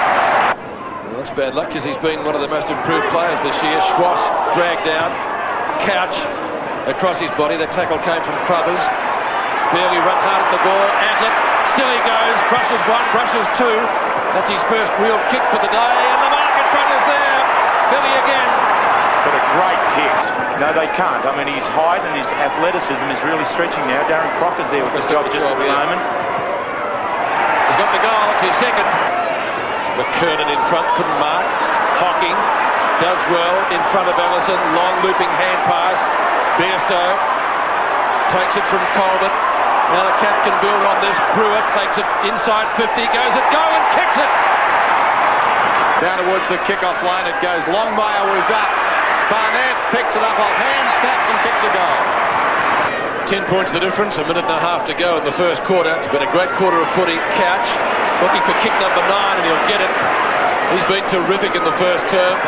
Well, that's bad luck because he's been one of the most improved players this year. Schwartz dragged down. Couch across his body. The tackle came from Crothers. Fairly runs hard at the ball. Ablett, still he goes. Brushes 1, brushes 2. That's his first real kick for the day, and the mark in front is there. Billy again. But a great kick. No, they can't. I mean, his height and his athleticism is really stretching now. Darren Crocker's there with his job just at the moment. He's got the goal. It's his second. McKernan in front, couldn't mark. Hocking does well in front of Ellison. Long looping hand pass. Bairstow takes it from Colbert. Now the Cats can build on this. Brewer takes it inside 50, goes at goal and kicks it. Down towards the kick-off line it goes. Longmire was up. Barnett picks it up off hand, snaps and kicks a goal. 10 points the difference, a minute and a half to go in the first quarter. It's been a great quarter of footy. Couch looking for kick number 9, and he'll get it. He's been terrific in the first term.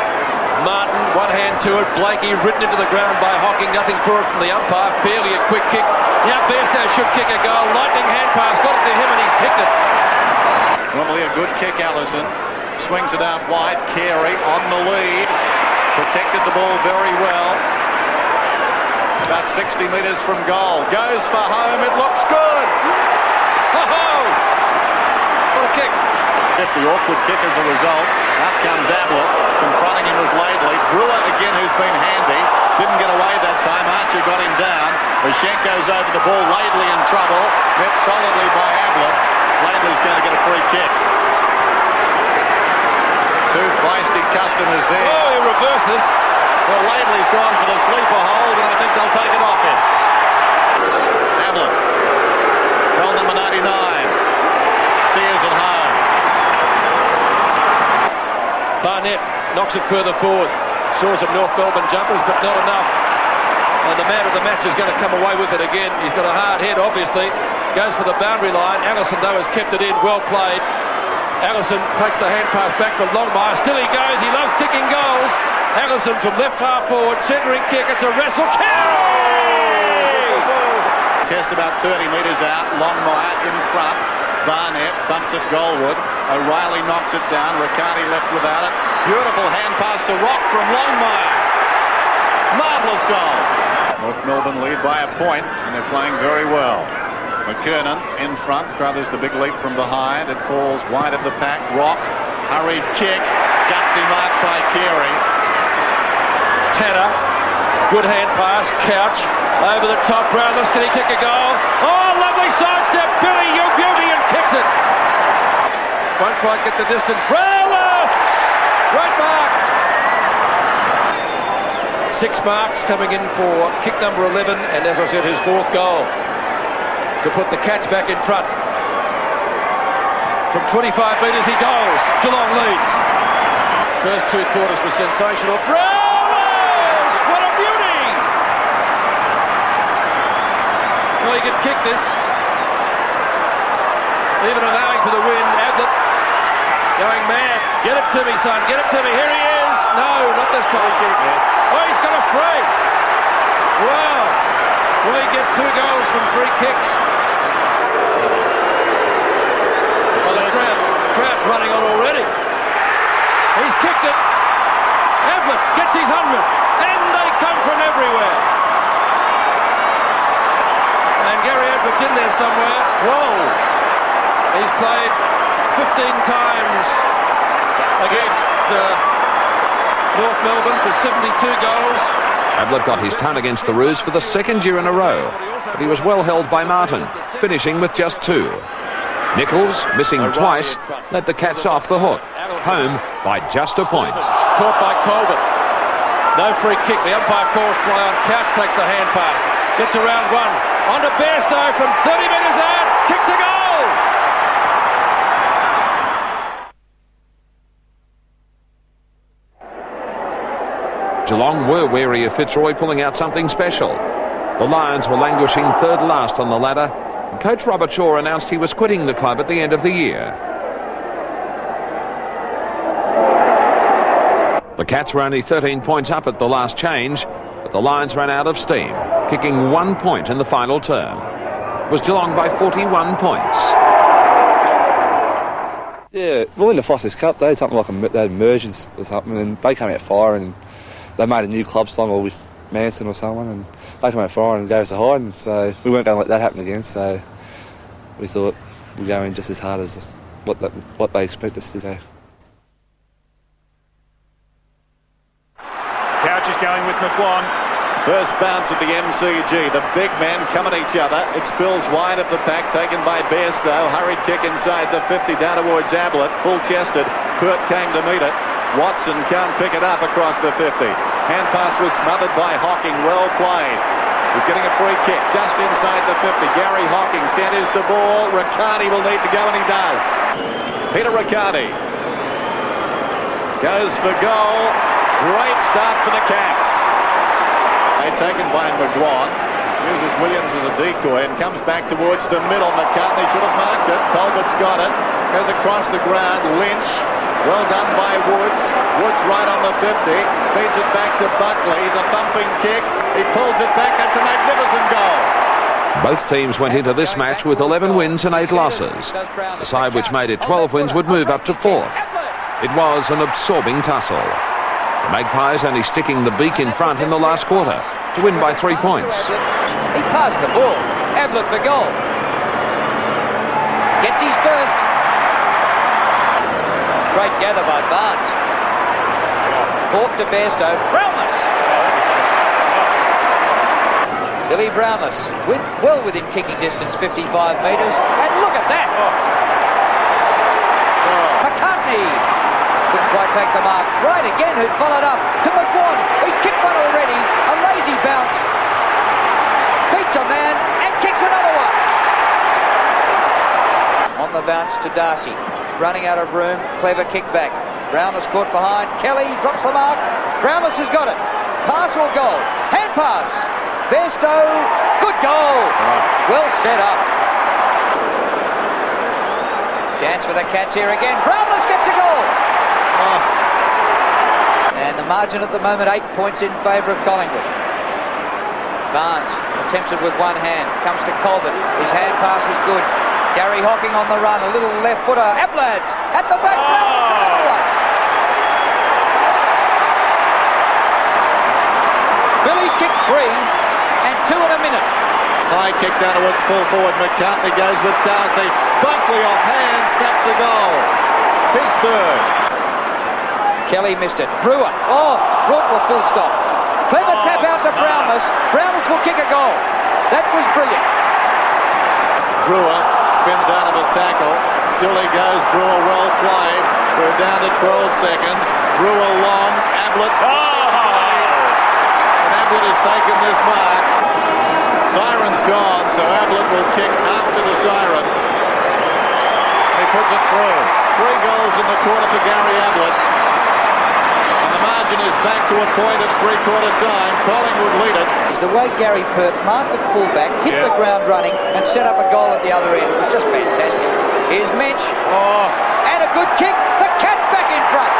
Martin, one hand to it. Blakey ridden into the ground by Hocking. Nothing for it from the umpire. Fairly a quick kick. Now Bairstow should kick a goal. Lightning hand pass. Got it to him, and he's kicked it. Normally a good kick, Allison. Swings it out wide. Carey on the lead. Protected the ball very well. About 60 metres from goal. Goes for home. It looks good. Oh! What a kick. 50 awkward kick as a result. Out comes Ablett. Confronting him was Laidley. Brewer again, who's been handy. Didn't get away that time. Archer got him down. Leshchenko's over the ball. Laidley in trouble. Met solidly by Ablett. Laidley's going to get a free kick. Two feisty customers there. Oh, he reverses. Well, Laidley's gone for the sleeper hold, and I think they'll take it off him. Ablett. Goal number 99. Steers it home. Barnett knocks it further forward. Saw some North Melbourne jumpers, but not enough. And the man of the match is going to come away with it again. He's got a hard head, obviously. Goes for the boundary line. Allison, though, has kept it in. Well played. Allison takes the hand pass back for Longmire. Still he goes. He loves kicking goals. Allison from left half forward. Centering kick. It's a wrestle. Carey! Test about 30 metres out. Longmire in front. Barnett thumps it goalward. O'Reilly knocks it down. Riccardi left without it. Beautiful hand pass to Rock from Longmire. Marvellous goal. North Melbourne lead by a point, and they're playing very well. McKernan in front. Crothers the big leap from behind. It falls wide of the pack. Rock. Hurried kick. Gutsy mark by Carey. Tanner. Good hand pass. Couch. Over the top. Brownless. Can he kick a goal? Oh, lovely sidestep. Billy, you beauty, and kicks it. Won't quite get the distance. Brownless! Great mark. 6 marks coming in for kick number 11, and as I said, his 4th goal to put the Cats back in front. From 25 metres he goes. Geelong leads. First 2 quarters were sensational. Brownless! What a beauty! Well, he can kick this. Even allowing for the win. Ablett going mad. Get it to me, son. Get it to me. Here he is. No, not this time. Yes. Oh, he's got a free. Wow. Will he get 2 goals from free kicks? Well, the crowd's running on already. He's kicked it. Ablett gets his 100. And they come from everywhere. And Gary Ablett's in there somewhere. Whoa. He's played 15 times against North Melbourne for 72 goals. Ablett got his ton against the Roos for the 2nd year in a row, but he was well held by Martin, finishing with just 2. Nichols, missing twice, let the Cats off the hook, home by just a point. Caught by Colbert. No free kick. The umpire calls play on. Couch takes the hand pass. Gets around one. On to Bairstow from 30 metres out. Kicks a goal. Geelong were wary of Fitzroy pulling out something special. The Lions were languishing 3rd last on the ladder. Coach Robert Shaw announced he was quitting the club at the end of the year. The Cats were only 13 points up at the last change, but the Lions ran out of steam, kicking 1 point in the final term. It was Geelong by 41 points. Yeah, well, in the Foster's Cup, they had something like they had mergers or something, and they came out firing, and they made a new club song, or with Manson or someone, and they came out firing and gave us a hide, and so we weren't going to let that happen again, so we thought we'd go in just as hard as what they expect us to do. Couch is going with McGuan. First bounce at the MCG. The big men come at each other. It spills wide of the pack, taken by Bairstow. Hurried kick inside the 50 down towards Ablett. Full-chested. Pert came to meet it. Watson can't pick it up across the 50. Hand pass was smothered by Hocking. Well played. He's getting a free kick just inside the 50. Gary Hocking centres the ball. Riccardi will need to go, and he does. Peter Riccardi goes for goal. Great start for the Cats. They taken by McGuan. Uses Williams as a decoy and comes back towards the middle. McCartney should have marked it. Colbert's got it. Goes across the ground. Lynch. Well done by Woods. Woods right on the 50. Feeds it back to Buckley. He's a thumping kick. He pulls it back. That's a magnificent goal. Both teams went into this match with 11 wins and 8 losses. The side which made it 12 wins would move up to 4th. It was an absorbing tussle. The Magpies only sticking the beak in front in the last quarter to win by 3 points. He passed the ball. Ablett for goal. Gets his first. Great gather by Barnes. Hawke to Bairstow. Brownless. Billy Brownless, well within kicking distance, 55 metres. And look at that. McCartney couldn't quite take the mark. Right again, who followed up to McGuan. He's kicked one already. A lazy bounce. Beats a man and kicks another one. On the bounce to Darcy. Running out of room. Clever kick back. Brownless caught behind. Kelly drops the mark. Brownless has got it. Pass or goal? Hand pass. Bairstow. Good goal. Well set up. Chance for the Cats here again. Brownless gets a goal. And the margin at the moment 8 points in favour of Collingwood. Barnes attempts it with one hand. Comes to Colbert. His hand pass is good. Gary Hocking on the run. A little left footer. Ablett at the back. Brownless another one. Billy's kicked 3 and 2 in a minute. High kick down towards full forward. McCartney goes with Darcy. Buckley off hand, snaps a goal. His third. Kelly missed it. Brewer. Brought to a full stop. Clever tap out to Brownless. Brownless will kick a goal. That was brilliant. Brewer spins out of a tackle. Still he goes. Brewer well played. We're down to 12 seconds. Brewer long. Ablett. And Ablett has taken this mark. Siren's gone, so Ablett will kick after the siren. He puts it through. 3 goals in the quarter for Gary Ablett. And the margin is back to a point at 3/4 time. Collingwood lead it. It's the way Gary Pert marked at fullback, hit the ground running, and set up a goal at the other end. It was just fantastic. Here's Mensch. And a good kick. The Cats back in front.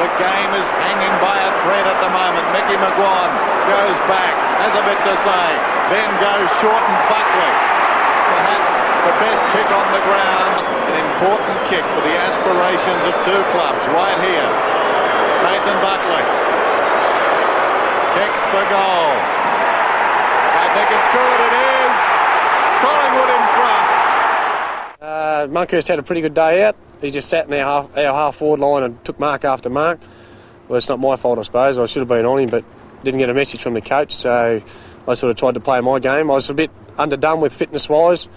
The game is hanging by a thread at the moment. Mickey McGuan goes back, has a bit to say, then goes short and Buckley. Perhaps the best kick on the ground. An important kick for the aspirations of 2 clubs right here. Nathan Buckley kicks for goal. I think it's good. It is. Collingwood in front. Monkhurst had a pretty good day out. He just sat in our half-forward line and took mark after mark. Well, it's not my fault, I suppose. I should have been on him, but didn't get a message from the coach, so I sort of tried to play my game. I was a bit underdone with fitness-wise.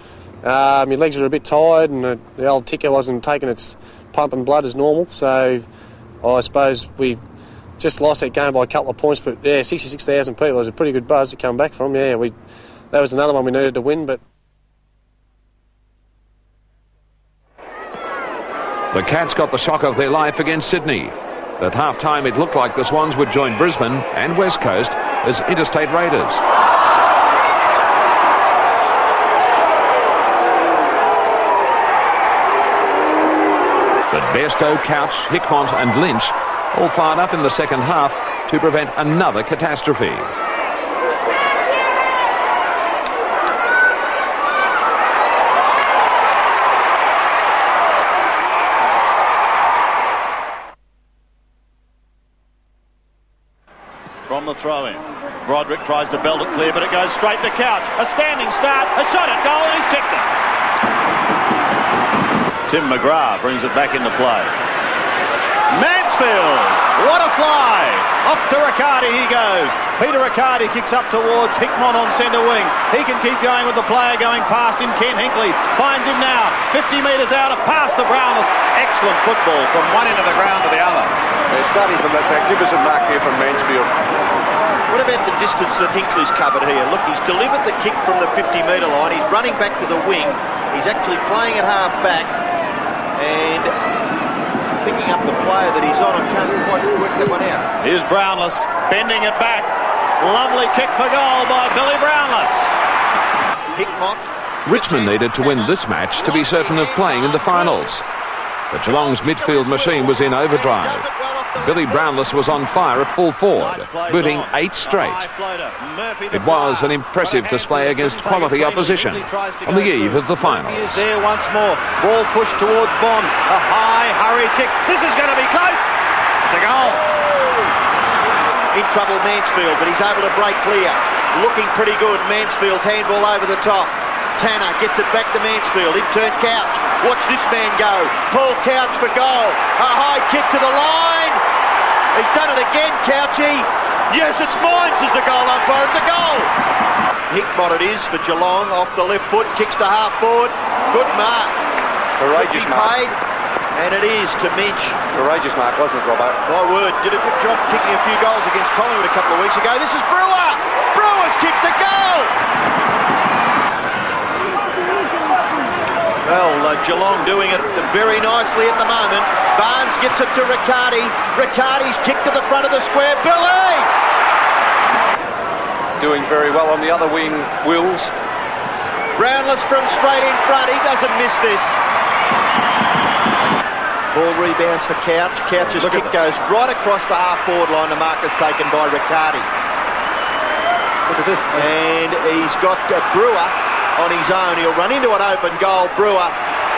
My legs were a bit tired, and the old ticker wasn't taking its pumping blood as normal, so I suppose we just lost that game by a couple of points. But, yeah, 66,000 people was a pretty good buzz to come back from. Yeah, that was another one we needed to win, but... The Cats got the shock of their life against Sydney. At half-time, it looked like the Swans would join Brisbane and West Coast as interstate raiders. But Bairstow, Couch, Hickmott and Lynch all fired up in the second half to prevent another catastrophe. From the throw-in, Broderick tries to belt it clear, but it goes straight to Couch. A standing start, a shot at goal, and he's kicked it. Tim McGrath brings it back into play. Mansfield, what a fly! Off to Riccardi he goes. Peter Riccardi kicks up towards Hickmott on centre wing. He can keep going with the player going past him. Ken Hinkley finds him now. 50 metres out, a pass to Brownless. Excellent football from one end of the ground to the other. They're starting from that magnificent mark here from Mansfield. What about the distance that Hinkley's covered here? Look, he's delivered the kick from the 50-metre line. He's running back to the wing. He's actually playing at half-back and picking up the player that he's on. I can't quite work that one out. Here's Brownless bending it back. Lovely kick for goal by Billy Brownless. Hickmott. Richmond needed to win this match to be certain of playing in the finals. But Geelong's midfield machine was in overdrive. Billy Brownless was on fire at full forward, booting 8 straight. It was an impressive display against quality opposition on the eve of the finals. There once more. Ball pushed towards Bond. A high, hurried kick. This is going to be close. It's a goal. In trouble, Mansfield, but he's able to break clear. Looking pretty good. Mansfield's handball over the top. Tanner gets it back to Mansfield. In turn, Couch. Watch this man go. Paul Couch for goal. A high kick to the line. He's done it again, Couchy. Yes, it's mine, says the goal umpire. It's a goal. Hickmott it is for Geelong. Off the left foot. Kicks to half forward. Good mark. Courageous mark. Paid. And it is to Minch. Courageous mark, wasn't it, Robbo? My word, did a good job kicking a few goals against Collingwood a couple of weeks ago. This is Brewer. Brewer's kicked a goal. Well, Geelong doing it very nicely at the moment. Barnes gets it to Riccardi. Riccardi's kicked to the front of the square. Billy! Doing very well on the other wing, Wills. Brownless from straight in front. He doesn't miss this. Ball rebounds for Couch. Couch's kick goes right across the half-forward line. The mark is taken by Riccardi. Look at this. And he's got Brewer on his own. He'll run into an open goal, Brewer,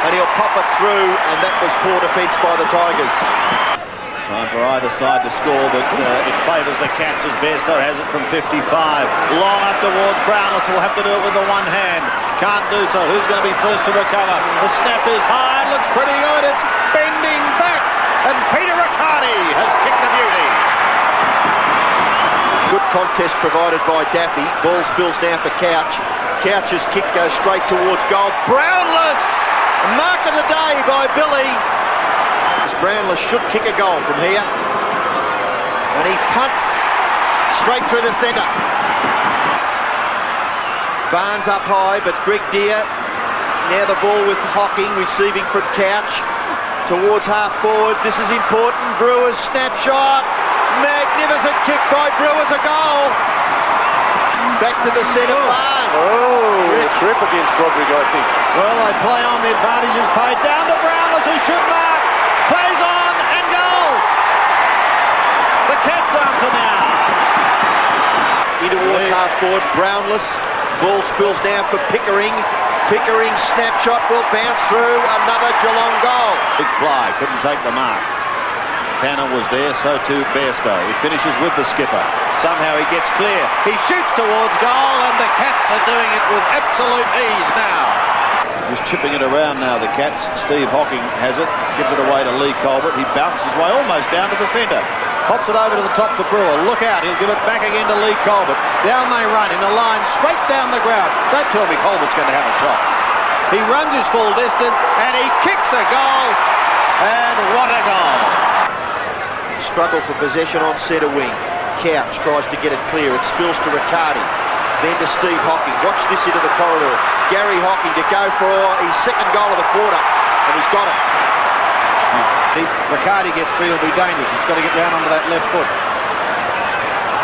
and he'll pop it through, and that was poor defence by the Tigers. Time for either side to score, but it favours the Cats as Bairstow has it from 55. Long up towards Brownless. Will have to do it with the one hand. Can't do so. Who's going to be first to recover? The snap is high. It looks pretty good. It's bending back, and Peter Riccardi has kicked the beauty. Good contest provided by Daffy. Ball spills now for Couch. Couch's kick goes straight towards goal. Brownless! Mark of the day by Billy. Brownless should kick a goal from here. And he punts straight through the centre. Barnes up high, but Greg Deere. Now the ball with Hocking, receiving from Couch. Towards half forward. This is important. Brewer's snapshot. Magnificent kick by Brewer's a goal. Back to the centre. Barnes. Oh, a trip against Broderick, I think. Well, they play on, the advantage is paid. Down to Brownless, who should mark. Plays on and goals. The Cats answer now. In towards half forward, Brownless. Ball spills now for Pickering. Pickering snapshot will bounce through. Another Geelong goal. Big fly, couldn't take the mark. Tanner was there, so too Bairstow. He finishes with the skipper. Somehow he gets clear. He shoots towards goal, and the Cats are doing it with absolute ease now. Just chipping it around now, the Cats. Steve Hocking has it, gives it away to Lee Colbert. He bounces his way almost down to the centre. Pops it over to the top to Brewer. Look out, he'll give it back again to Lee Colbert. Down they run in a line straight down the ground. Don't tell me Colbert's going to have a shot. He runs his full distance and he kicks a goal. And what a goal. Struggle for possession on centre wing. Couch tries to get it clear. It spills to Riccardi. Then to Steve Hocking. Watch this into the corridor. Gary Hocking to go for his second goal of the quarter. And he's got it. If Riccardi gets free, he'll be dangerous. He's got to get round onto that left foot.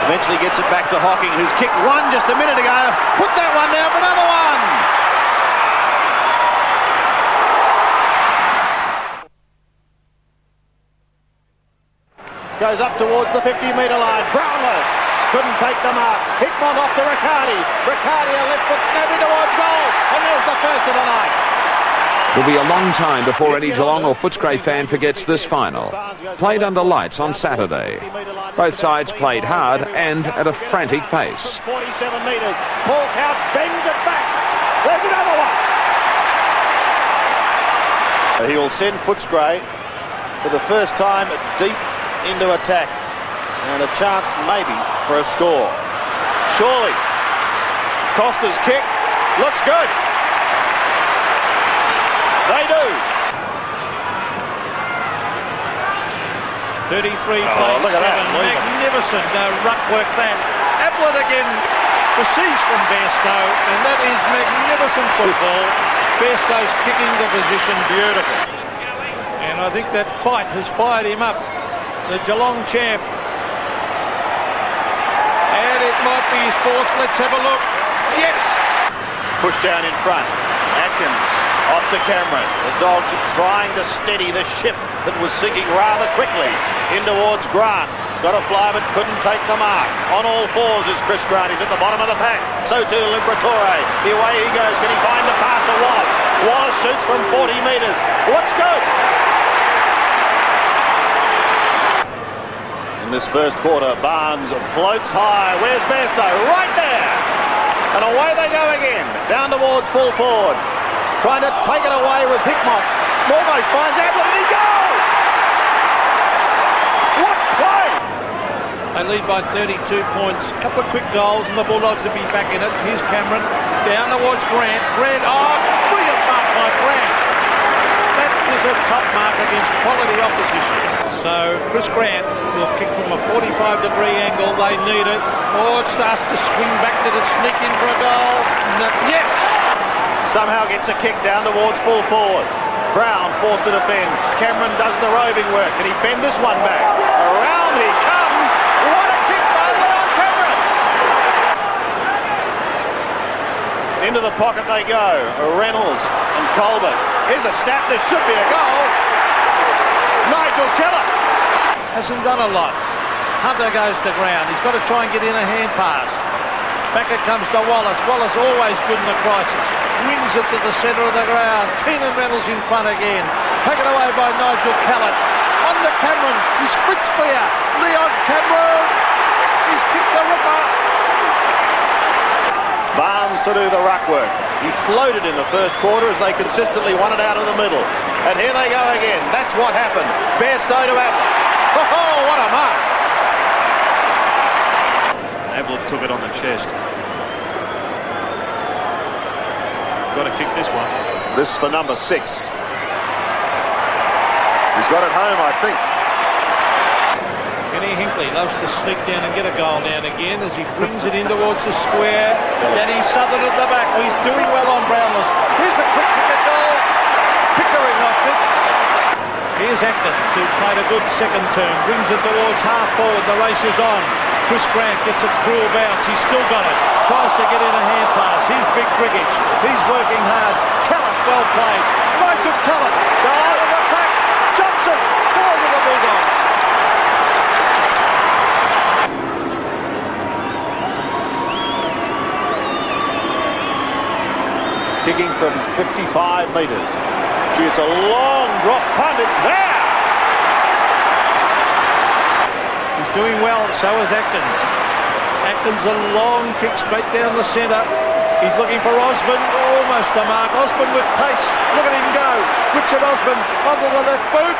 Eventually gets it back to Hocking, who's kicked one just a minute ago. Put that one down for another one. Goes up towards the 50-metre line. Brownless couldn't take the mark. Hickmott off to Riccardi. Riccardi, a left foot snapping towards goal. And there's the first of the night. It'll be a long time before any Geelong or Footscray fan forgets this final. Played under lights on Saturday. Both sides played hard and at a frantic pace. 47 metres. Paul Couch bangs it back. There's another one. He will send Footscray for the first time deep into attack. And a chance maybe for a score. Surely. Costa's kick looks good. They do. 33 look at that. Magnificent ruck work that. Ablett again receives from Bairstow, and that is magnificent football. Bairstow's kicking the position beautiful. And I think that fight has fired him up. The Geelong champ. And it might be his fourth. Let's have a look. Yes! Push down in front. Atkins off to Cameron. The Dogs trying to steady the ship that was sinking rather quickly in towards Grant. Got a fly but couldn't take the mark. On all fours is Chris Grant. He's at the bottom of the pack. So too Liberatore. Away he goes. Can he find the path to Wallace? Wallace shoots from 40 metres. Looks good. In this first quarter, Barnes floats high. Where's Bairstow? Right there. And away they go again. Down towards full forward. Trying to take it away with Hickmott. Almost finds Ablett and he goes! What play! They lead by 32 points. A couple of quick goals and the Bulldogs will be back in it. Here's Cameron. Down towards Grant. Grant, oh, brilliant mark by Grant. That is a top mark against quality opposition. So Chris Grant will kick from a 45-degree angle. They need it. Oh, it starts to swing back. Did it sneak in for a goal? No. Yes! Somehow gets a kick down towards full forward. Brown forced to defend. Cameron does the roving work. Can he bend this one back? Around he comes. What a kick by Leon Cameron! Into the pocket they go. Reynolds and Colbert. Here's a snap. There should be a goal. Nigel Keller hasn't done a lot. Hunter goes to ground. He's got to try and get in a hand pass. Back it comes to Wallace. Wallace always good in the crisis. Wings it to the centre of the ground. Keenan Reynolds in front again. Taken away by Nigel Callett. On to Cameron. He sprints clear. Leon Cameron. He's kicked the ripper. Barnes to do the ruck work. He floated in the first quarter as they consistently won it out of the middle. And here they go again. That's what happened. Bairstow to Ablett. Oh, what a mark. Ablett took it on the chest. Got to kick this one. This for number 6. He's got it home, I think. Kenny Hinkley loves to sneak down and get a goal now and again as he brings it in towards the square. Danny Southern at the back. Oh, he's doing well on Brownless. Here's a quick kick at goal. Pickering, I think. Here's Atkins, who played a good second term. Brings it towards half forward. The race is on. Chris Grant gets a cruel bounce. He's still got it. Tries to get in a hand pass. Here's Big Brigage. He's working hard. Callett, well played. Nigel Callett. Goal of the pack. Johnson. Goal to the Bulldogs. Kicking from 55 metres. Gee, it's a long drop punt. It's there. He's doing well, so is Atkins. Atkins a long kick straight down the centre. He's looking for Osborne, almost a mark. Osborne with pace. Look at him go. Richard Osborne onto the left boot.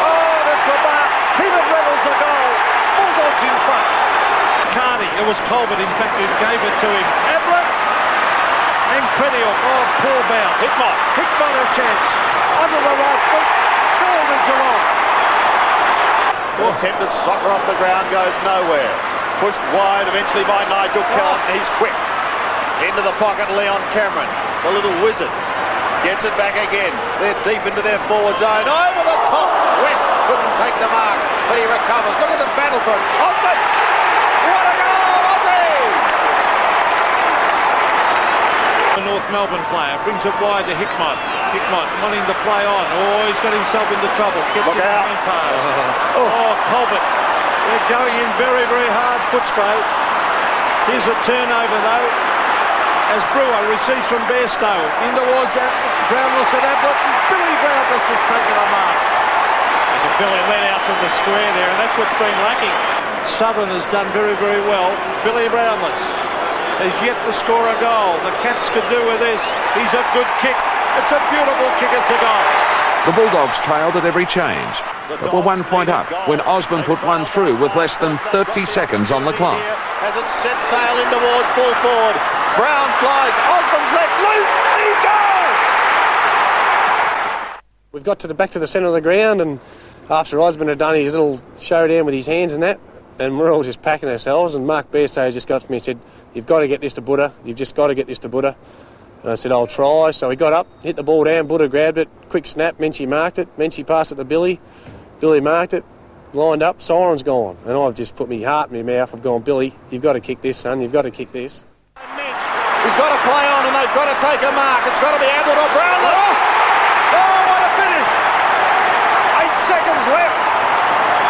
Oh, that's a mark. Keenan Reynolds a goal. Bulldogs in front. Carney, it was Colbert in fact who gave it to him. Ablett and Creniuk. Oh, poor bounce. Hickmott a chance. Under the right foot. Goal to Geelong. Attempted soccer off the ground goes nowhere. Pushed wide eventually by Nigel Callett. He's quick. Into the pocket, Leon Cameron. The little wizard. Gets it back again. They're deep into their forward zone. Over the top. West couldn't take the mark, but he recovers. Look at the battle for it. Osborne! What a goal, Aussie! The North Melbourne player brings it wide to Hickmott. Hickmott wanting to play on. Oh, he's got himself into trouble. Gets Look in out. the pass. Oh, Colbert. They're going in very, very hard. Footscray. Here's a turnover though. As Brewer receives from Bairstow. In towards Brownless and Ablett. Billy Brownless has taken a mark. There's a Billy let out from the square there, and that's what's been lacking. Southern has done very, very well. Billy Brownless has yet to score a goal. The Cats could do with this. He's a good kick. It's a beautiful kick. It's a goal. The Bulldogs trailed at every change, but were 1 point up when Osborne put one through with less than 30 seconds on the clock. As it sets sail in towards full forward. Brown flies. Osborne's left loose. He goes! We've got to the back to the centre of the ground, and after Osborne had done his little showdown with his hands and that, and we're all just packing ourselves, and Mark Bairstow just got to me and said, "You've got to get this to Buddha. You've just got to get this to Buddha." And I said, "I'll try." So he got up, hit the ball down, Buddha grabbed it, quick snap, Menchie marked it, Menchie passed it to Billy, Billy marked it, lined up, siren's gone, and I've just put my heart in my mouth. I've gone, Billy, you've got to kick this, son. You've got to kick this. He's got to play on, and they've got to take a mark. It's got to be Ablett or Brownless. Oh, what a finish! 8 seconds left.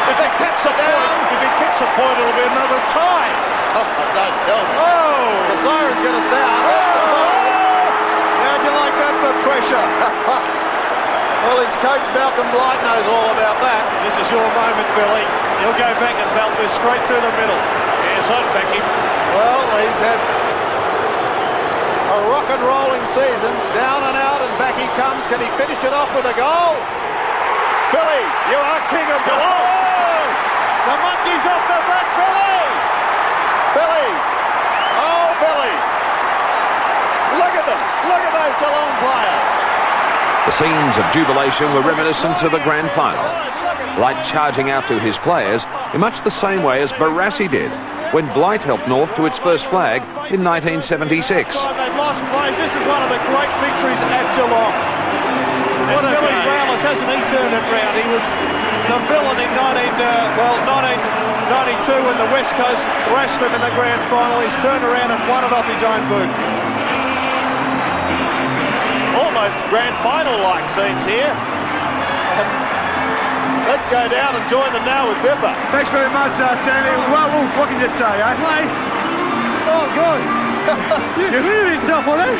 If the Cats are down, if he kicks a point, it'll be another tie. Oh, don't tell me. Oh! The siren's going to sound. How'd you like that for pressure? Well, his coach, Malcolm Blight, knows all about that. This is your moment, Billy. He'll go back and belt this straight through the middle. Yes, I'd back him. Well, he's had a rock and rolling season, down and out, and back he comes. Can he finish it off with a goal? Billy, you are king of Geelong. Oh, the monkey's off the back, Billy. Billy. Oh, Billy. Look at them. Look at those Geelong players. The scenes of jubilation were reminiscent of the grand final. Blight charging out to his players in much the same way as Barassi did when Blight helped North to its first flag in 1976. They've lost place. This is one of the great victories at Geelong. And Billy Brownless, hasn't he turned it round? He was the villain in 1992 when the West Coast thrashed them in the grand final. He's turned around and won it off his own boot. Almost grand final-like scenes here. Let's go down and join them now with Dipper. Thanks very much, Sammy. Well, what can you say, eh? Mate. Oh, God. You screwed yourself on it.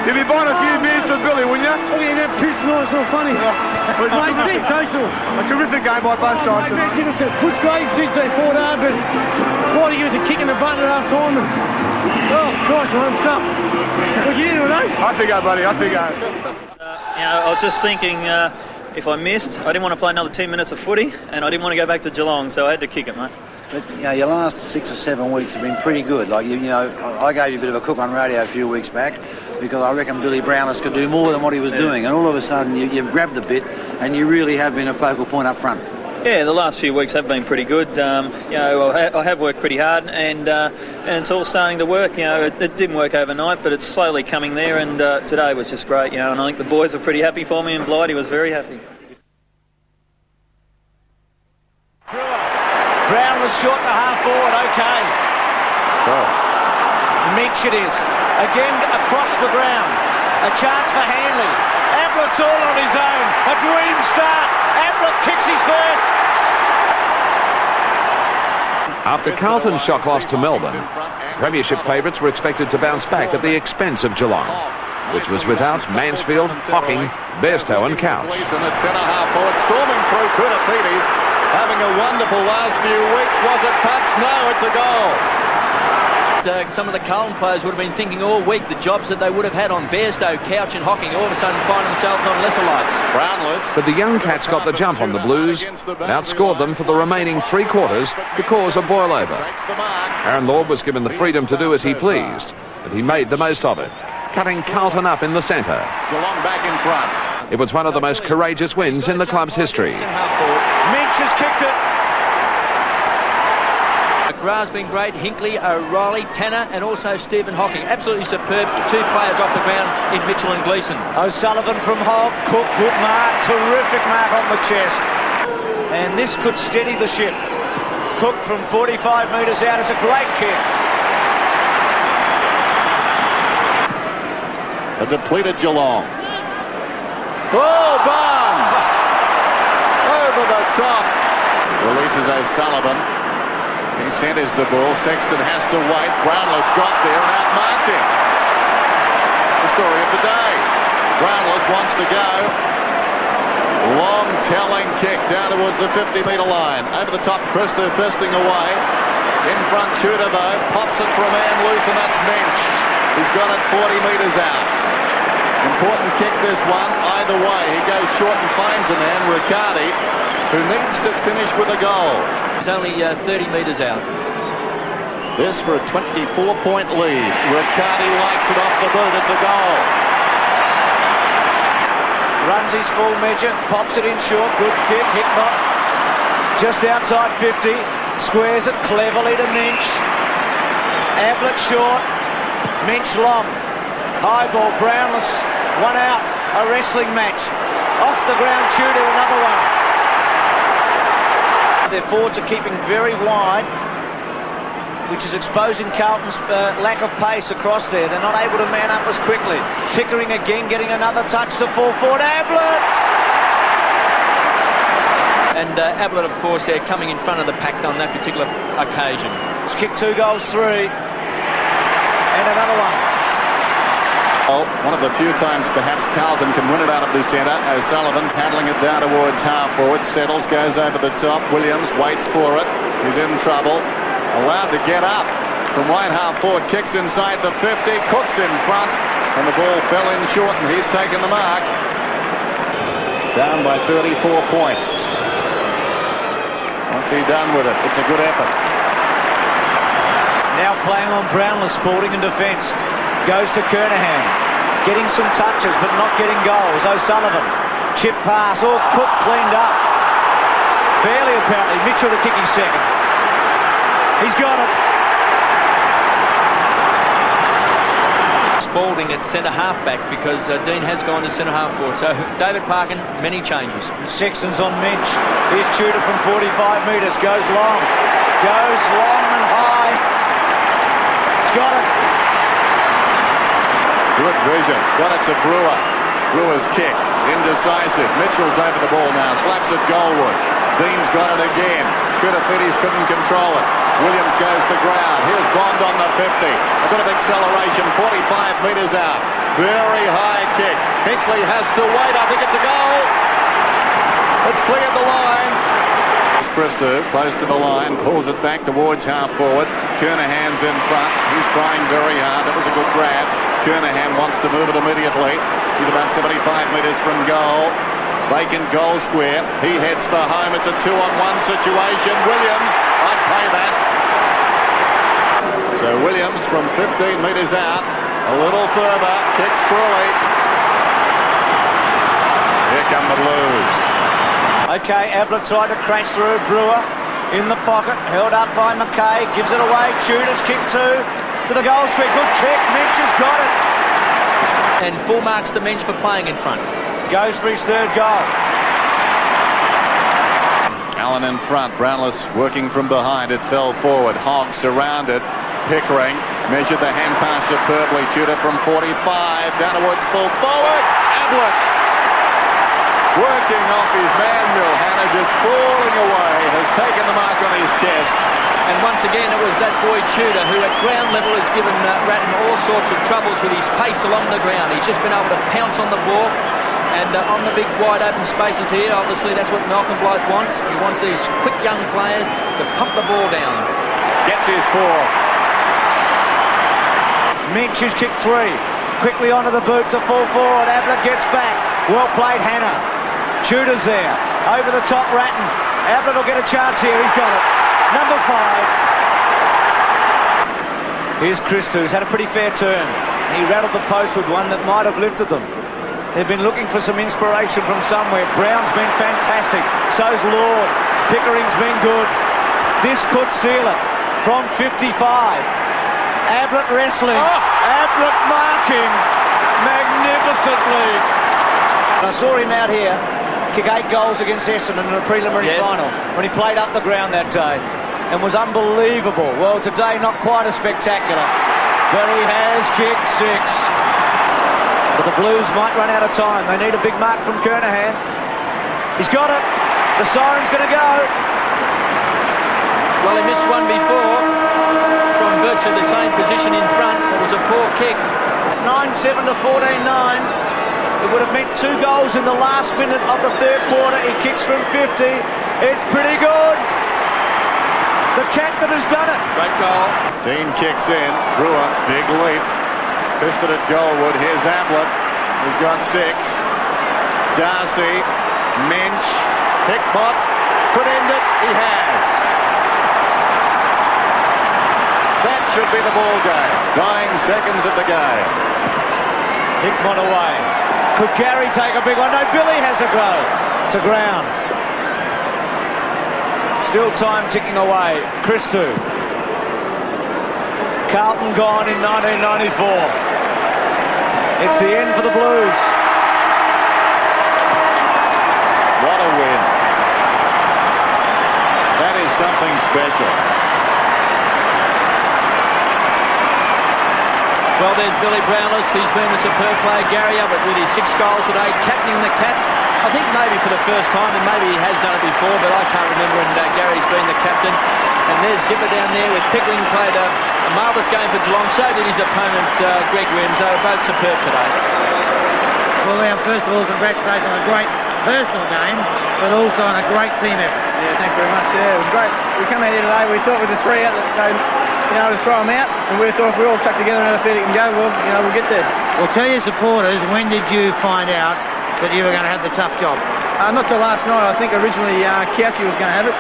You'll be buying a few beers for Billy, wouldn't you? Oh, yeah, that piss tonight, it's not funny. Mate, sensational. A terrific game by both sides. Mate, give us a push grave, GC fought hard, but why did he give us a kick in the butt at half time? Oh, Christ, man, I'm stuck. We'll get into it, eh? I think so, buddy, I think so. I was just thinking, if I missed, I didn't want to play another 10 minutes of footy, and I didn't want to go back to Geelong, so I had to kick it, mate. But your last 6 or 7 weeks have been pretty good. Like I gave you a bit of a cook on radio a few weeks back because I reckon Billy Brownless could do more than what he was doing, and all of a sudden you've grabbed a bit, and you really have been a focal point up front. Yeah, the last few weeks have been pretty good. I have worked pretty hard, and it's all starting to work. It didn't work overnight, but it's slowly coming there. And today was just great. And I think the boys were pretty happy for me, and Blighty was very happy. Brownless short to half forward, okay. Minch it is. Again across the ground. A chance for Hanley. Ablett's all on his own. A dream start. Ablett kicks his first. After Carlton's shock loss to Melbourne, Premiership favourites were expected to bounce back at the expense of Geelong, which was without Mansfield, Hocking, Bairstow and Couch. And at centre half forward, storming through Koutapides, having a wonderful last few weeks. Was it touch? No, it's a goal. Some of the Carlton players would have been thinking all week the jobs that they would have had on Bairstow, Couch and Hocking all of a sudden find themselves on lesser lights. Brownless. But the young Cats got the jump on the Blues and outscored them for the remaining 3 quarters because of boil over. Aaron Lord was given the freedom to do as he pleased, but he made the most of it, cutting Carlton up in the centre. Geelong back in front. It was one of the most courageous wins in the club's history. Minch has kicked it. McGrath's been great, Hinkley, O'Reilly, Tanner and also Stephen Hocking. Absolutely superb. 2 players off the ground in Mitchell and Gleeson. O'Sullivan from Hogg, Cook, good mark, terrific mark on the chest. And this could steady the ship. Cook from 45 metres out is a great kick. A depleted Geelong. Oh, Barnes! Over the top. Releases O'Sullivan. He centres the ball. Sexton has to wait. Brownless got there and outmarked him. The story of the day. Brownless wants to go. Long telling kick down towards the 50-metre line. Over the top, Christo fisting away. In front shooter though. Pops it for a man loose and that's Minch. He's got it 40 metres out. Important kick this one. Either way, he goes short and finds a man, Riccardi, who needs to finish with a goal. He's only 30 metres out. This for a 24-point lead. Riccardi lights it off the boot. It's a goal. Runs his full measure, pops it in short. Good kick, Hickmott. Just outside 50. Squares it cleverly to Minch. Ablett short. Minch long. High ball, Brownless. 1 out. A wrestling match. Off the ground, Tudor, another one. Their forwards are keeping very wide, which is exposing Carlton's lack of pace across there. They're not able to man up as quickly. Pickering again, getting another touch to full forward. Ablett! And Ablett, of course, they're coming in front of the pack on that particular occasion. He's kicked 2 goals, 3. And another one. Well, one of the few times perhaps Carlton can win it out of the centre. O'Sullivan paddling it down towards half forward. Settles, goes over the top. Williams waits for it. He's in trouble. Allowed to get up from right half forward. Kicks inside the 50. Cook's in front. And the ball fell in short and he's taken the mark. Down by 34 points. What's he done with it? It's a good effort. Now playing on Brownless, Sporting in defence. Goes to Kernahan. Getting some touches, but not getting goals. O'Sullivan. Chip pass. All Cook cleaned up. Fairly, apparently. Mitchell to kick his second. He's got it. Spalding at centre half-back because Dean has gone to centre half forward. So David Parkin, many changes. Sexton's on Minch. Here's Tudor from 45 metres. Goes long. Goes long and high. Got it. Good vision. Got it to Brewer. Brewer's kick. Indecisive. Mitchell's over the ball now. Slaps at Goldwood. Dean's got it again. Koutafidis couldn't control it. Williams goes to ground. Here's Bond on the 50. A bit of acceleration. 45 metres out. Very high kick. Hinkley has to wait. I think it's a goal. It's cleared the line. Christou close to the line. Pulls it back towards half forward. Kernahan's in front. He's trying very hard. That was a good grab. Kernahan wants to move it immediately. He's about 75 metres from goal. Vacant goal square. He heads for home. It's a 2-on-1 situation. Williams, I'd play that. So Williams from 15 metres out. A little further. Kicks Crawley. Here come the Blues. Okay, Ablett tried to crash through. Brewer in the pocket. Held up by McKay. Gives it away. Tudor's kick 2 to the goal square. Good kick. Minch has got it. And full marks to Minch for playing in front. Goes for his 3rd goal. Allen in front. Brownless working from behind. It fell forward. Hogg surrounded. Pickering measured the hand pass superbly. Tudor from 45 down towards full forward. Ablett working off his man. Milhana just falling away. Has taken the mark on his chest. And once again, it was that boy Tudor who at ground level has given Ratton all sorts of troubles with his pace along the ground. He's just been able to pounce on the ball. And on the big wide open spaces here, obviously that's what Malcolm Blight wants. He wants these quick young players to pump the ball down. Gets his 4th. Minch has kicked 3. Quickly onto the boot to full forward. Ablett gets back. Well played, Hannah. Tudor's there. Over the top, Ratton. Ablett will get a chance here. He's got it. Number 5. Here's Christou, who's had a pretty fair turn. He rattled the post with one that might have lifted them. They've been looking for some inspiration from somewhere. Brown's been fantastic. So's Lord. Pickering's been good. This could seal it from 55. Ablett wrestling. Ablett marking magnificently. I saw him out here kick 8 goals against Essendon in a preliminary final when he played up the ground that day and was unbelievable. Well, today not quite as spectacular, but he has kicked 6. But the Blues might run out of time. They need a big mark from Kernahan. He's got it. The siren's going to go. Well, he missed one before from virtually the same position in front. It was a poor kick. 9-7 to 14-9. It would have meant 2 goals in the last minute of the 3rd quarter. He kicks from 50. It's pretty good. The captain has done it. Great goal. Dean kicks in. Brewer, big leap. Fisted at Goldwood. Here's Ablett. He's got 6. Darcy, Minch, Hickmott could end it. He has. That should be the ball game. 9 seconds of the game. Hickmott away. Could Gary take a big one? No, Billy has a go to ground. Still time ticking away. Christou. Carlton gone in 1994. It's the end for the Blues. What a win. special. Well, there's Billy Brownless. He's been a superb player. Gary Ablett with his 6 goals today, captaining the Cats. I think maybe for the first time, and maybe he has done it before, but I can't remember when Gary's been the captain. And there's Gipper down there with Pickering, played a marvellous game for Geelong. So did his opponent, Greg Williams. They were both superb today. Well, now, first of all, congratulations on a great personal game, but also on a great team effort. Yeah, thanks very much. Yeah, it was great. We come out here today, we thought with the 3 out that they, to throw them out, and we thought if we all stuck together and had a fair and go, well, we'll get there. Well, tell your supporters, when did you find out that you were going to have the tough job? Not till last night. I think originally Kiachi was going to have it,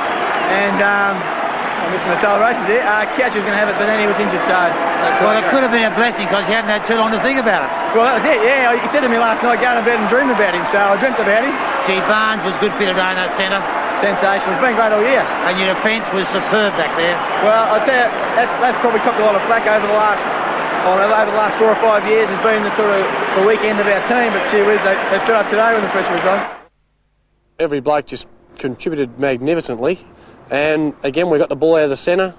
and I'm missing the celebrations here. Kiachi was going to have it, but then he was injured, so that's well, it could have been a blessing because you hadn't had too long to think about it. Well, that was it, yeah. He said to me last night, go to bed and dream about him, so I dreamt about him. G. Barnes was good for you today in that centre. Sensational. It's been great all year. And your defence was superb back there. Well, I'll tell you, they've probably copped a lot of flack over the last 4 or 5 years. Has been the sort of the weekend of our team, but gee whiz, they stood up today when the pressure was on. Every bloke just contributed magnificently, and again we got the ball out of the centre.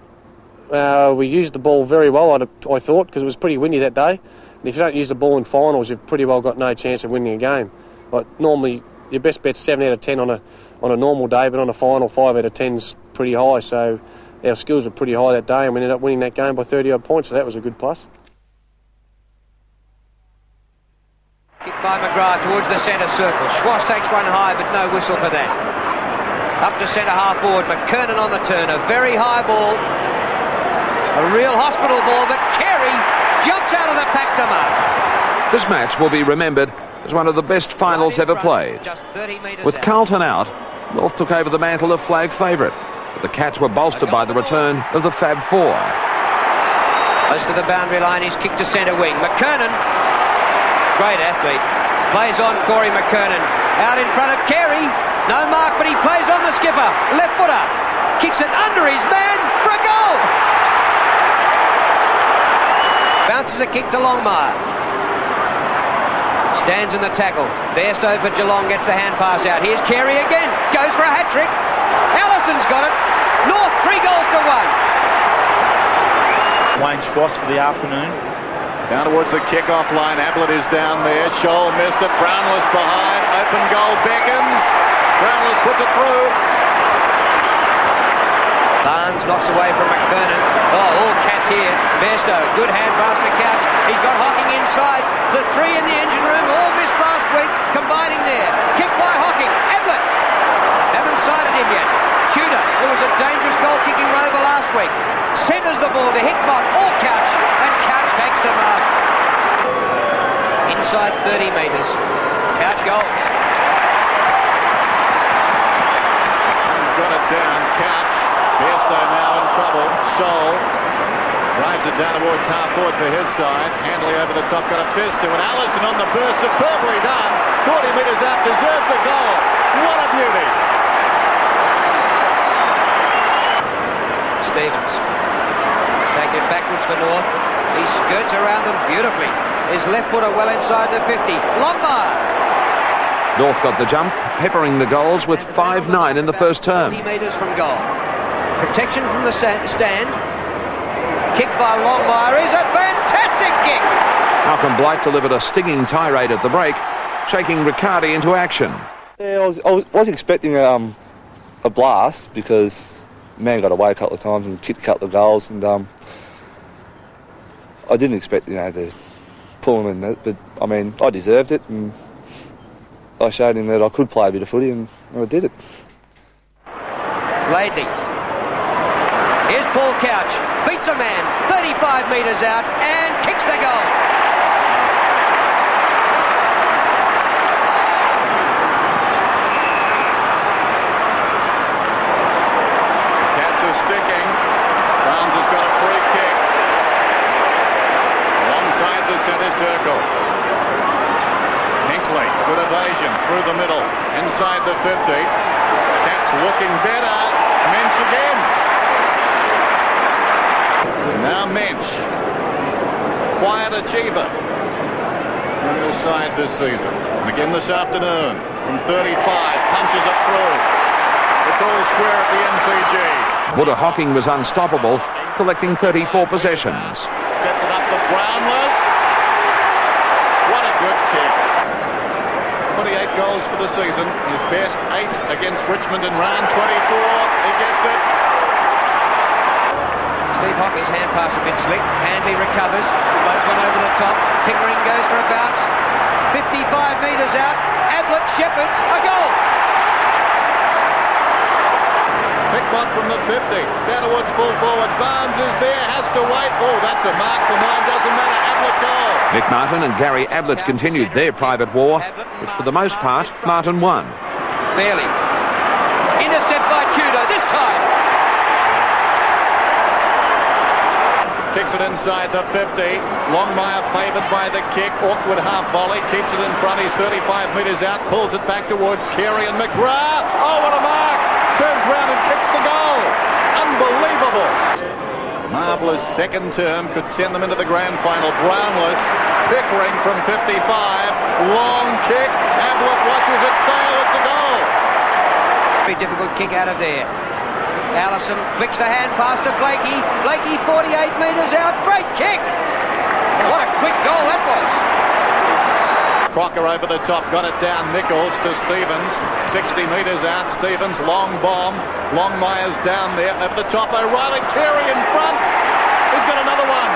We used the ball very well, I thought, because it was pretty windy that day. And if you don't use the ball in finals, you've pretty well got no chance of winning a game. Like normally, your best bet's 7 out of 10 on a normal day, but on a final, 5 out of 10's pretty high. So our skills were pretty high that day, and we ended up winning that game by 30 odd points. So that was a good plus. Kick by McGrath towards the centre circle. Schwass takes one high, but no whistle for that. Up to centre half forward. McKernan on the turn. A very high ball. A real hospital ball, but Carey jumps out of the pack to mark. This match will be remembered as one of the best finals ever played. With Carlton out, North took over the mantle of flag favourite, but the Cats were bolstered by the return of the Fab Four. Close to the boundary line, he's kicked to centre wing. McKernan, great athlete, plays on Corey McKernan. Out in front of Carey, no mark, but he plays on the skipper. Left footer, kicks it under his man for a goal. Bounces a kick to Longmire. Stands in the tackle. Bairstow for Geelong gets the hand pass out. Here's Carey again. Goes for a hat-trick. Allison's got it. North 3 goals to 1. Wayne Schwass for the afternoon. Down towards the kick-off line. Ablett is down there. Scholl missed it. Brownless behind. Open goal beckons. Brownless puts it through. Barnes knocks away from McKernan. Oh, all Cats here. Bairstow, good hand pass to Couch. He's got Hocking inside. The 3 in the engine room, all missed last week, combining there. Kick by Hocking. Ablett. Haven't sighted him yet. Tudor, who was a dangerous goal-kicking rover last week, centres the ball to Hickmott or Couch, and Couch takes the mark. Inside 30 metres. Couch goals. He's got it down. Couch. Bairstow now in trouble. Scholl rides it down towards half forward for his side. Handley over the top, got a fist to it. Allison on the burst, superbly done. 40 metres out, deserves a goal. What a beauty. Stevens. Take it backwards for North. He skirts around them beautifully. His left footer well inside the 50. Lombard. North got the jump, peppering the goals with 5-9 in the first term. 30 metres from goal. Protection from the stand. Kick by Longmire is a fantastic kick. Malcolm Blight delivered a stinging tirade at the break, shaking Riccardi into action. Yeah, I was expecting a blast because man got away a couple of times and kicked a couple of goals, and I didn't expect to pull him in that, but I mean I deserved it, and I showed him that I could play a bit of footy, and I did it. Laidley. Here's Paul Couch, beats a man 35 metres out and kicks the goal. Cats are sticking. Barnes has got a free kick. Alongside the centre circle. Hinkley, good evasion through the middle, inside the 50. Cats looking better. Mensch again. Now Mensch, quiet achiever on this side this season. And again this afternoon from 35, punches it through. It's all square at the MCG. Buddha Hocking was unstoppable, collecting 34 possessions. Sets it up for Brownless. What a good kick. 28 goals for the season. His best 8 against Richmond in round 24. He gets it. Steve Hocking's hand pass a bit slick. Handley recovers. Floats one over the top. Pickering goes for a bounce. 55 metres out. Ablett shepherds a goal. Pickmont from the 50. Down towards full forward. Barnes is there. Has to wait. Oh, that's a mark for mine. Doesn't matter. Ablett goal. Mick Martin and Gary Ablett continued their private war, which for the most part, Martin won. Fairley. Intercept by Tudor this time. Kicks it inside the 50. Longmire favoured by the kick. Awkward half volley. Keeps it in front. He's 35 metres out. Pulls it back towards Carey and McGrath. Oh, what a mark! Turns round and kicks the goal. Unbelievable. Marvellous second term. Could send them into the grand final. Brownless. Pickering from 55. Long kick. Ablett watches it sail. It's a goal. Very difficult kick out of there. Allison flicks the hand pass to Blakey. Blakey 48 metres out. Great kick. What a quick goal that was. Crocker over the top, got it down. Nichols to Stevens, 60 metres out. Stevens, long bomb. Longmire's down there. Over the top, O'Reilly. Carey in front. He's got another one.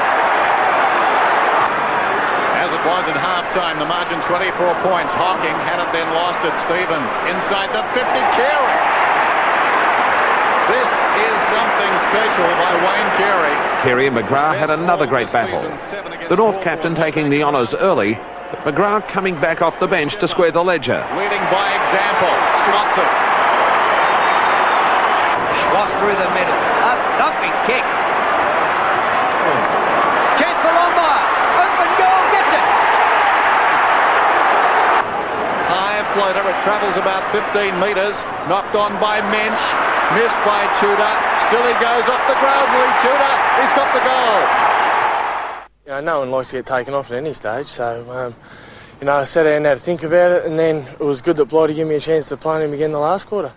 As it was in half-time, the margin 24 points. Hocking had it, then lost it. Stevens inside the 50. Carey. This is something special by Wayne Carey. Carey and McGrath had another great battle. The North captain taking the honours early, but McGrath coming back off the bench to square the ledger. Leading by example. Slots it. Schwass through the middle. A thumping kick. Chance for Longmire. Open goal. Gets it. High floater. It travels about 15 metres. Knocked on by Mensch. Missed by Tudor. Still he goes off the ground. Lee Tudor. He's got the goal. You know, no one likes to get taken off at any stage, so you know, I sat down and had to think about it, and then it was good that Blighty gave me a chance to play him again in the last quarter.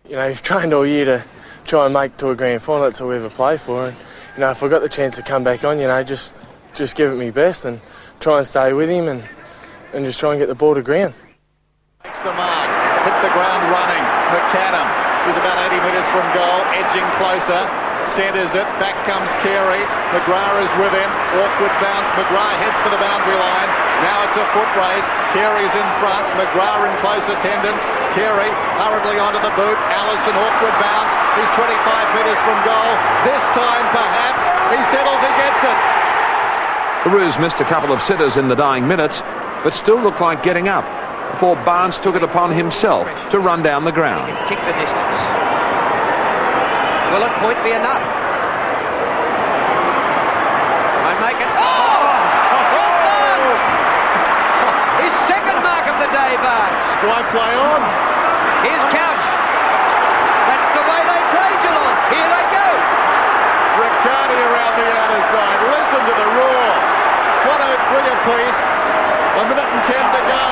You know, you've trained all year to try and make to a grand final. That's all we ever play for, and you know, if I got the chance to come back on, you know, just give it me best and try and stay with him and just try and get the ball to ground. Makes the mark. Hit the ground running. McAdam is about 80 metres from goal, edging closer. Centres it, back comes Carey. McGrath is with him. Awkward bounce. McGrath heads for the boundary line. Now it's a foot race. Carey's in front. McGrath in close attendance. Carey hurriedly onto the boot. Allison, awkward bounce. He's 25 metres from goal. This time, perhaps, he settles, he gets it. The Roos missed a couple of sitters in the dying minutes, but still looked like getting up before Barnes took it upon himself to run down the ground. Kick the distance. Will a point be enough? Won't make it. Oh! John Barnes! His second mark of the day, Barnes. Why play on? Here's Couch. That's the way they play, Geelong. Here they go. Riccardi around the outer side. Listen to the roar. 103 apiece. A minute and 10 to go.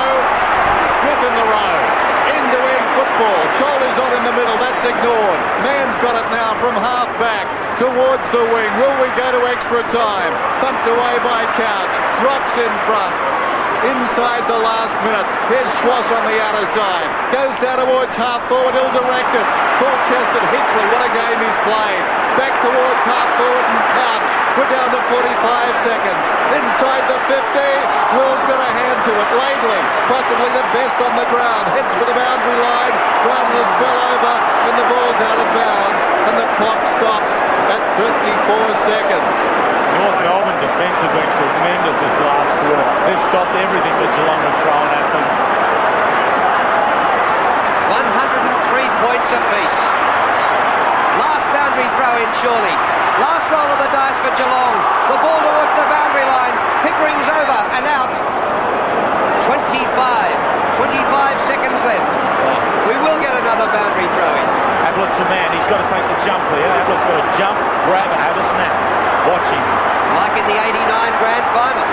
Smith in the row. End-to-end football. Shoulders on in the middle. That's ignored. Mann's got it now from half back towards the wing. Will we go to extra time? Thumped away by Couch. Rocks in front. Inside the last minute. Here's Schwass on the outer side. Goes down towards half forward. Ill-directed. Full-chested Hickley. What a game he's played. Back towards half forward and Couch. We're down to 45 seconds. Inside the 50. Will's got a hand to it. Laidley, possibly the best on the ground. Heads for the boundary line. Brownless fell over and the ball's out of bounds. And the clock stops at 34 seconds. North Melbourne defence have been tremendous this last quarter. They've stopped everything that Geelong have thrown at them. 103 points apiece. Last boundary throw in, surely. Last roll of the dice for Geelong. The ball towards the boundary line. Pickering's over and out. 25 seconds left. We will get another boundary throw in. Ablett's a man. He's got to take the jump here. Ablett's got to jump, grab and have a snap. Watch him. Like in the 89 grand final.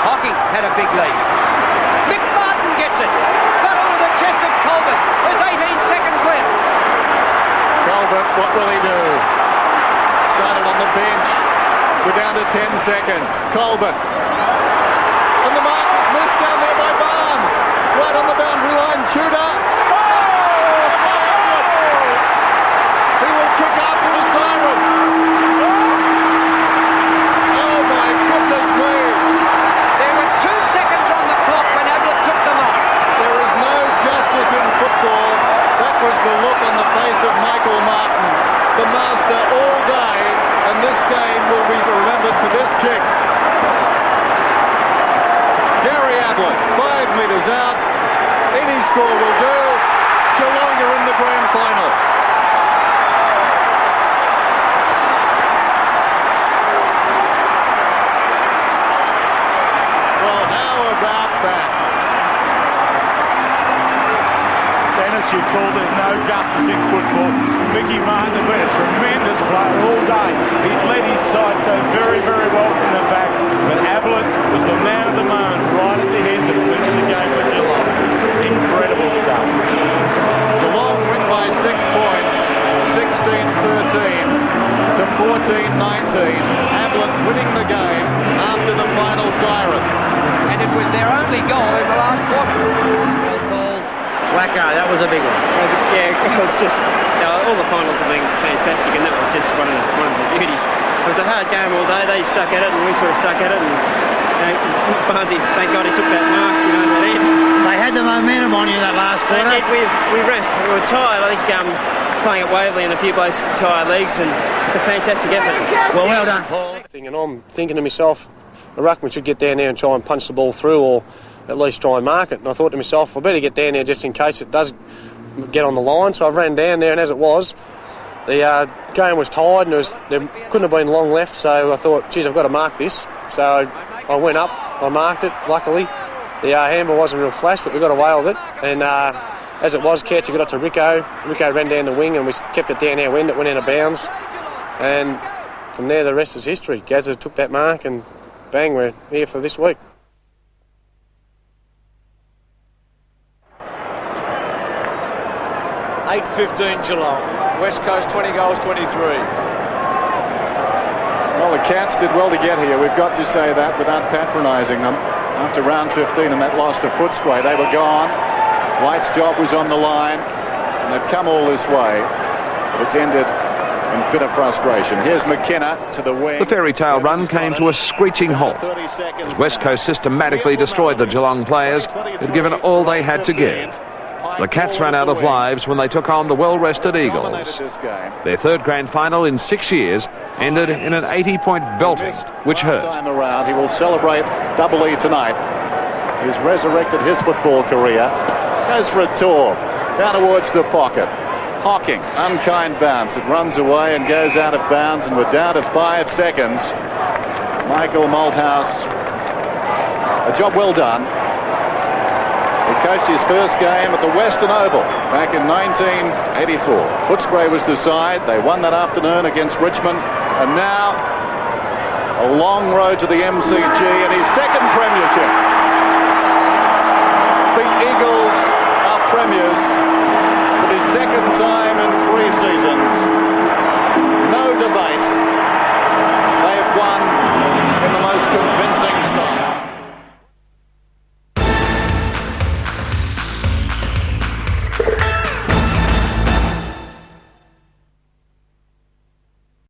Hocking had a big lead. Mick Martin gets it. Got onto the chest of Colbert. There's 18 seconds left. Colbert, what will he do? Started on the bench. We're down to 10 seconds. Colbert. And the mark is missed down there by Barnes. Right on the boundary line. Tudor. He will kick after the siren. Oh my goodness me. There were 2 seconds on the clock when Ablett took them off. There is no justice in football. That was the look on the face of Michael Martin, the master all day, and this game will be remembered for this kick. Gary Ablett, 5 metres out. Any score will do. Geelong are in the grand final. Well, how about that? Dennis, you call there's no justice in football. Mickey Martin has been a tremendous player all day. He's led his side so very, very well from the back. But Ablett was the man of the moment right at the end to clinch the game for Geelong. Incredible stuff. Geelong win by 6 points, 16-13 to 14-19. Ablett winning the game after the final siren. And it was their only goal in the last quarter. Wacko, that was a big one. Yeah, it was just, all the finals have been fantastic, and that was just one of the beauties. It was a hard game all day. They stuck at it, and we sort of stuck at it. And Barnesy, thank God he took that mark, that end. They had the momentum on you that last quarter. We were tired. I think playing at Waverley and a few blokes tired legs, and it's a fantastic effort. Well done, Paul. And I'm thinking to myself, the ruckman should get down there and try and punch the ball through, or at least try and mark it. And I thought to myself, I better get down there just in case it does get on the line. So I ran down there, and as it was, the game was tied, and there couldn't have been long left. So I thought, geez, I've got to mark this. So I went up, I marked it. Luckily, the handball wasn't real flash, but we got away with it. And as it was, Ketchy got it to Rico. Rico ran down the wing, and we kept it down our end. It went out of bounds. And from there, the rest is history. Gazza took that mark, and bang, we're here for this week. $8.15 Geelong. West Coast 20 goals, 23. Well, the Cats did well to get here. We've got to say that without patronising them. After round 15 and that loss to Footscray, they were gone. White's job was on the line, and they've come all this way. But it's ended in bitter frustration. Here's McKenna to the wing. The fairy tale run came to a screeching halt as West Coast systematically destroyed the Geelong players who'd given all they had to give. The Cats ran out of lives when they took on the well-rested Eagles. Their third grand final in 6 years ended in an 80-point belting, which hurt. Time around, he will celebrate double E tonight. He's resurrected his football career. Goes for a tour down towards the pocket. Hocking, unkind bounce. It runs away and goes out of bounds, and we're down to 5 seconds. Michael Malthouse, a job well done. He coached his first game at the Western Oval back in 1984. Footscray was the side. They won that afternoon against Richmond, and now a long road to the MCG and his second premiership. The Eagles are premiers for the second time in 3 seasons. No debate.